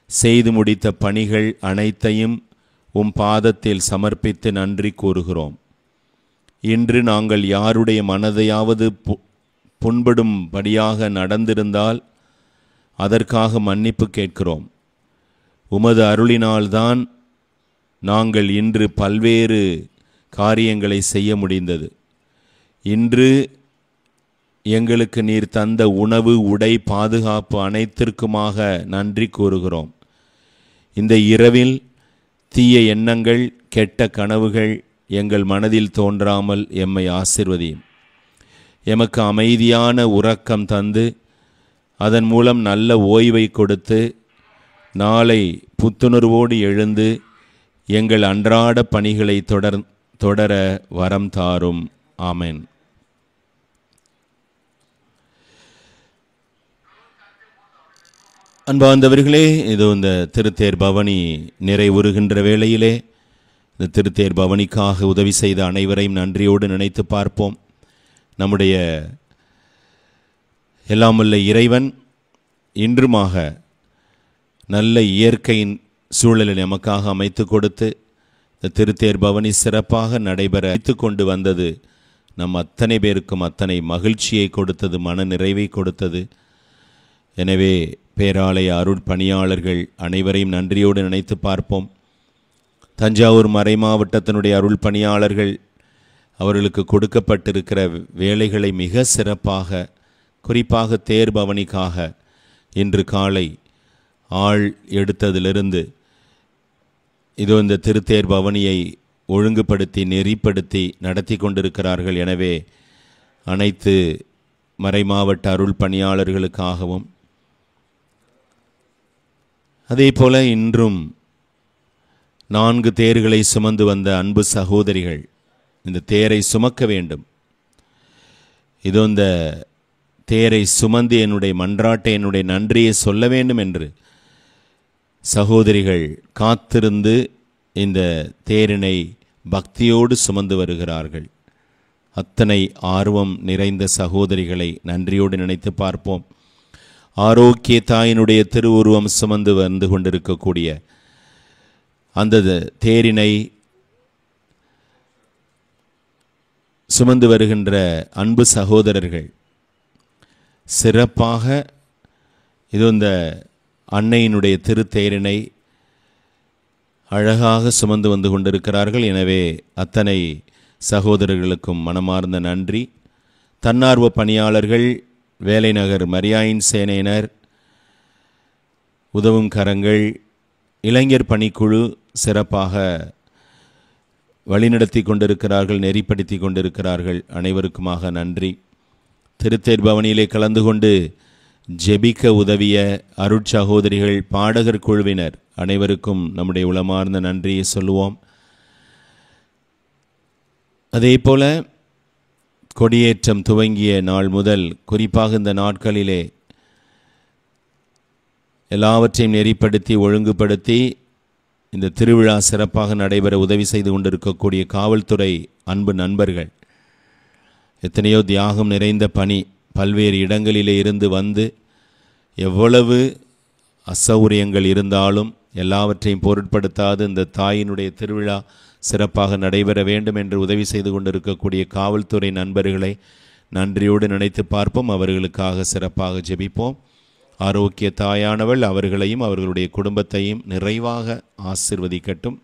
Speaker 6: செய்து முடித்த பணிகள் அனைத்தையும் உம் பாதத்தில் சமர்ப்பித்து நன்றி கூறுகிறோம். இன்று நாங்கள் யாருடைய மனதையாவது புண்படும்படியாக நடந்திருந்தால் அதற்காக மன்னிப்பு கேட்கிறோம். உமது அருளினால்தான் நாங்கள் இன்று பல்வேறு காரியங்களை செய்ய முடிந்தது. இன்று எங்களுக்கு நீர் தந்த உணவு, உடை, பாதுகாப்பு அனைத்திற்குமாக நன்றி கூறுகிறோம். இந்த இரவில் தீய எண்ணங்கள், கெட்ட கனவுகள் எங்கள் மனதில் தோன்றாமல் எம்மை ஆசீர்வதியும். எமக்கு அமைதியான உறக்கம் தந்து அதன் மூலம் நல்ல ஓய்வை கொடுத்து நாளை புத்துணர்வோடு எழுந்து எங்கள் அன்றாட பணிகளை தொடர வரம் தாரும். ஆமென். அன்பார்ந்தவர்களே, இது இந்த திருத்தேர் பவனி நிறைவுறுகின்ற வேளையிலே இந்த திருத்தேர் பவனிக்காக உதவி செய்த அனைவரையும் நன்றியோடு நினைத்து பார்ப்போம். நம்முடைய எல்லாமல்ல இறைவன் இன்றுமாக நல்ல இயற்கையின் சூழலை நமக்காக அமைத்து கொடுத்து இந்த திருத்தேர் பவனி சிறப்பாக நடைபெற வைத்து கொண்டு வந்தது நம் அத்தனை பேருக்கும் அத்தனை மகிழ்ச்சியை கொடுத்தது, மன நிறைவை கொடுத்தது. எனவே பேராலய அருள் பணியாளர்கள் அனைவரையும் நன்றியோடு நினைத்து பார்ப்போம். தஞ்சாவூர் மறை மாவட்டத்தினுடைய அருள் பணியாளர்கள் அவர்களுக்கு கொடுக்கப்பட்டிருக்கிற வேலைகளை மிக சிறப்பாக, குறிப்பாக தேர் பவனிக்காக இன்று காலை ஆள் எடுத்ததிலிருந்து இதோ இந்த திருத்தேர் பவனியை ஒழுங்குபடுத்தி நெறிப்படுத்தி நடத்தி கொண்டிருக்கிறார்கள். எனவே அனைத்து மறை மாவட்ட அருள் பணியாளர்களுக்காகவும் அதே போல இன்றும் 4 தேர்களை சுமந்து வந்த அன்பு சகோதரிகள் இந்த தேரை சுமக்க வேண்டும். இதோ இந்த தேரை சுமந்து என்னுடைய மன்றாட்டை, என்னுடைய நன்றியை சொல்ல வேண்டும் என்று சகோதரிகள் காத்திருந்து இந்த தேரினை பக்தியோடு சுமந்து வருகிறார்கள். அத்தனை ஆர்வம் நிறைந்த சகோதரிகளை நன்றியோடு நினைத்து பார்ப்போம். ஆரோக்கிய தாயினுடைய திருவுருவம் சுமந்து வந்து கொண்டிருக்கக்கூடிய அந்த தேரினை சுமந்து வருகின்ற அன்பு சகோதரர்கள் சிறப்பாக இது இந்த அன்னையினுடைய திருத்தேரினை அழகாக சுமந்து வந்து கொண்டிருக்கிறார்கள். எனவே அத்தனை சகோதரர்களுக்கும் மனமார்ந்த நன்றி. தன்னார்வ பணியாளர்கள், வேலைநகர் மரியாயின் சேனையினர், உதவும் கரங்கள், இளைஞர் பணிக்குழு சிறப்பாக வழிநடத்தி கொண்டிருக்கிறார்கள், நெறிப்படுத்தி கொண்டிருக்கிறார்கள். அனைவருக்குமாக நன்றி. திருத்தேர் பவனியிலே கலந்து கொண்டு ஜெபிக்க உதவிய அருட்சகோதரிகள், பாடகர் குழுவினர் அனைவருக்கும் நம்முடைய உளமார்ந்த நன்றியை சொல்லுவோம். அதே போல கொடியேற்றம் துவங்கிய நாள் முதல், குறிப்பாக இந்த நாட்களிலே எல்லாவற்றையும் நெறிப்படுத்தி ஒழுங்குபடுத்தி இந்த திருவிழா சிறப்பாக நடைபெற உதவி செய்து கொண்டிருக்கக்கூடிய காவல்துறை அன்பு நண்பர்கள், எத்தனையோ தியாகம் நிறைந்த பணி, பல்வேறு இடங்களிலே இருந்து வந்து எவ்வளவு அசௌரியங்கள் இருந்தாலும் எல்லாவற்றையும் பொருட்படுத்தாது இந்த தாயினுடைய திருவிழா சிறப்பாக நடைபெற வேண்டும் என்று உதவி செய்து கொண்டிருக்கக்கூடிய காவல்துறை நண்பர்களை நன்றியோடு நினைத்து பார்ப்போம். அவர்களுக்காக சிறப்பாக ஜெபிப்போம். ஆரோக்கிய தாயானவள் அவர்களையும் அவர்களுடைய குடும்பத்தையும் நிறைவாக ஆசிர்வதிக்கட்டும்.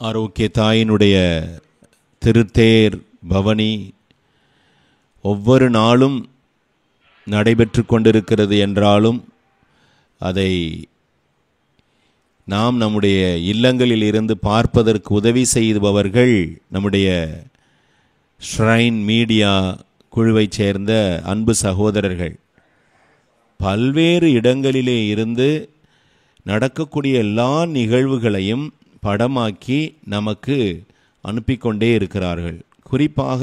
Speaker 6: ஆரோக்கிய தாயினுடைய திருத்தேர் பவனி ஒவ்வொரு நாளும் நடைபெற்று கொண்டிருக்கிறது என்றாலும் அதை நாம் நம்முடைய இல்லங்களில் இருந்து பார்ப்பதற்கு உதவி செய்பவர்கள் நம்முடைய ஷ்ரைன் மீடியா குழுவைச் சேர்ந்த அன்பு சகோதரர்கள். பல்வேறு இடங்களிலே இருந்து நடக்கக்கூடிய எல்லா நிகழ்வுகளையும் படமாக்கி நமக்கு அனுப்பிக்கொண்டே இருக்கிறார்கள். குறிப்பாக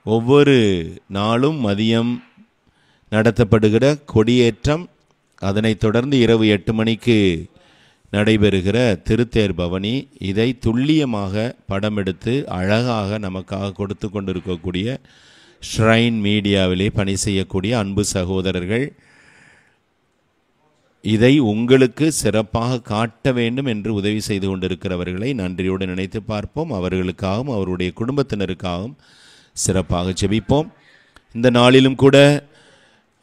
Speaker 6: ஒவ்வொரு நாளும் மதியம் நடத்தப்படுகிற கொடியேற்றம், அதனைத் தொடர்ந்து இரவு 8 மணிக்கு நடைபெறுகிற திருத்தேர் பவனி, இதை துல்லியமாக படம் எடுத்து அழகாக நமக்காக கொடுத்து கொண்டிருக்கக்கூடிய ஷ்ரைன் மீடியாவிலே பணி செய்யக்கூடிய அன்பு சகோதரர்கள், இதை உங்களுக்கு சிறப்பாக காட்ட வேண்டும் என்று உதவி செய்து கொண்டிருக்கிறவர்களை நன்றியோடு நினைத்து பார்ப்போம். அவர்களுக்காகவும் அவருடைய குடும்பத்தினருக்காகவும் சிறப்பாக ஜெபிப்போம். இந்த நாளிலும் கூட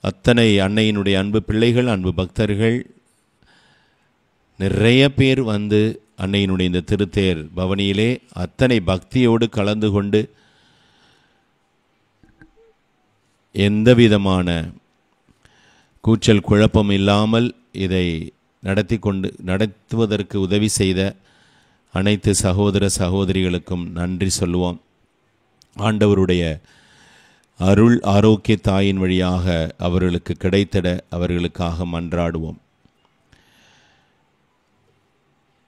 Speaker 6: அத்தனை அன்னையினுடைய அன்பு பிள்ளைகள், அன்பு பக்தர்கள் நிறைய பேர் வந்து அன்னையினுடைய இந்த திருத்தேர் பவனியிலே அத்தனை பக்தியோடு கலந்து கொண்டு எந்த விதமான கூச்சல் குழப்பம் இல்லாமல் இதை நடத்துவதற்கு உதவி செய்த அனைத்து சகோதர சகோதரிகளுக்கும் நன்றி சொல்லுவோம். ஆண்டவருடைய அருள் ஆரோக்கிய தாயின் வழியாக அவர்களுக்கு கிடைத்திட அவர்களுக்காக மன்றாடுவோம்.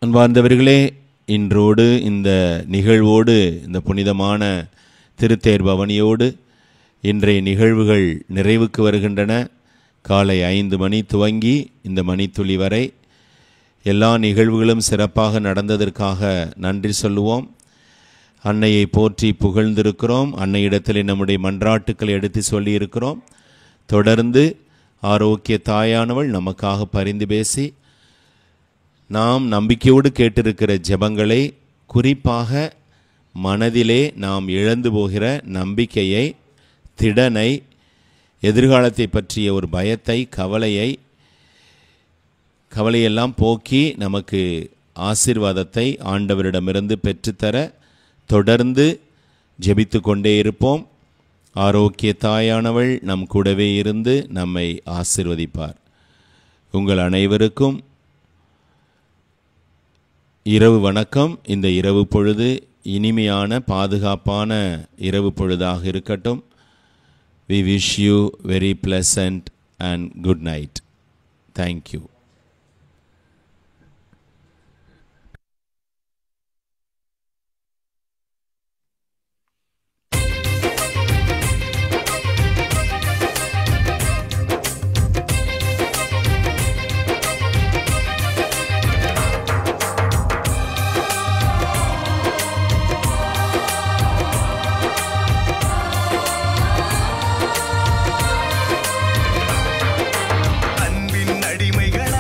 Speaker 6: அன்பார்ந்தவர்களே, இன்றோடு இந்த நிகழ்வோடு, இந்த புனிதமான திருத்தேர் பவனியோடு இன்றைய நிகழ்வுகள் நிறைவுக்கு வருகின்றன. காலை 5 மணி துவங்கி இந்த மணித்துளி வரை எல்லா நிகழ்வுகளும் சிறப்பாக நடந்ததற்காக நன்றி சொல்லுவோம். அன்னையை போற்றி புகழ்ந்திருக்கிறோம். அன்னையிடத்தில் நம்முடைய மன்றாட்டுக்களை எடுத்து சொல்லியிருக்கிறோம். தொடர்ந்து ஆரோக்கிய தாயானவள் நமக்காக பரிந்து பேசி நாம் நம்பிக்கையோடு கேட்டிருக்கிற ஜெபங்களை, குறிப்பாக மனதிலே நாம் இழந்து போகிற நம்பிக்கையை, திடனை, எதிர்காலத்தை பற்றிய ஒரு பயத்தை, கவலையெல்லாம் போக்கி நமக்கு ஆசீர்வாதத்தை ஆண்டவரிடமிருந்து பெற்றுத்தர தொடர்ந்து ஜெபித்து கொண்டே இருப்போம். ஆரோக்கிய தாயானவள் நம் கூடவே இருந்து நம்மை ஆசீர்வதிப்பார். உங்கள் அனைவருக்கும் இரவு வணக்கம். இந்த இரவு பொழுது இனிமையான பாதுகாப்பான இரவு பொழுதாக இருக்கட்டும். We wish you very pleasant and good night. Thank you.
Speaker 7: அன்பின் அடிமைகள்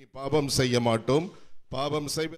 Speaker 1: இனி பாவம் செய்ய மாட்டோம். பாவம் செய்வ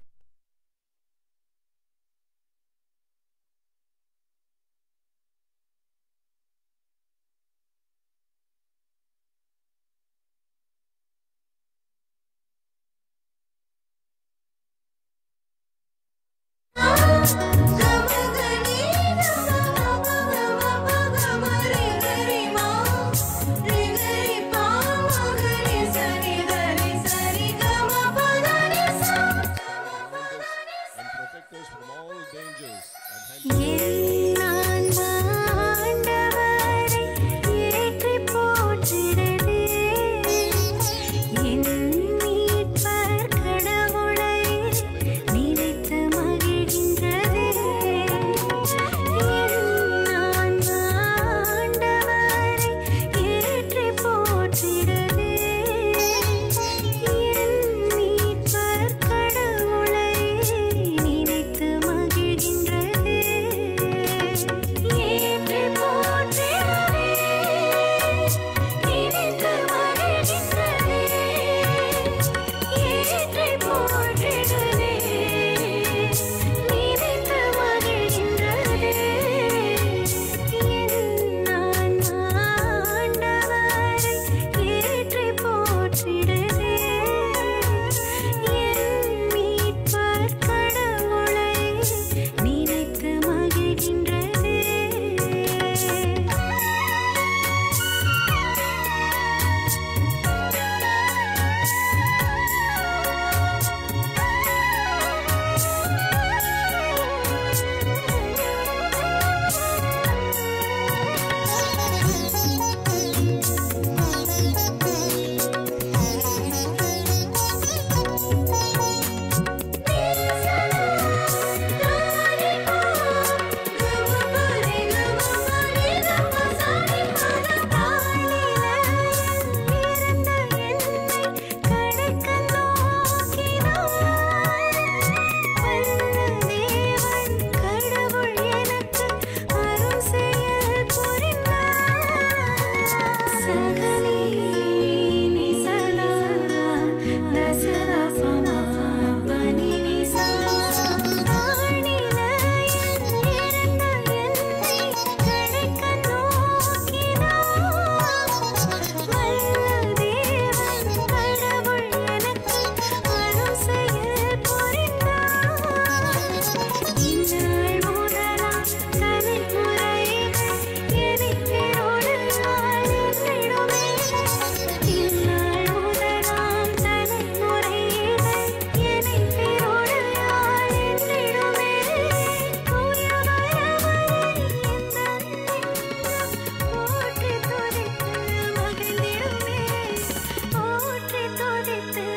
Speaker 8: போற்றி துதித்து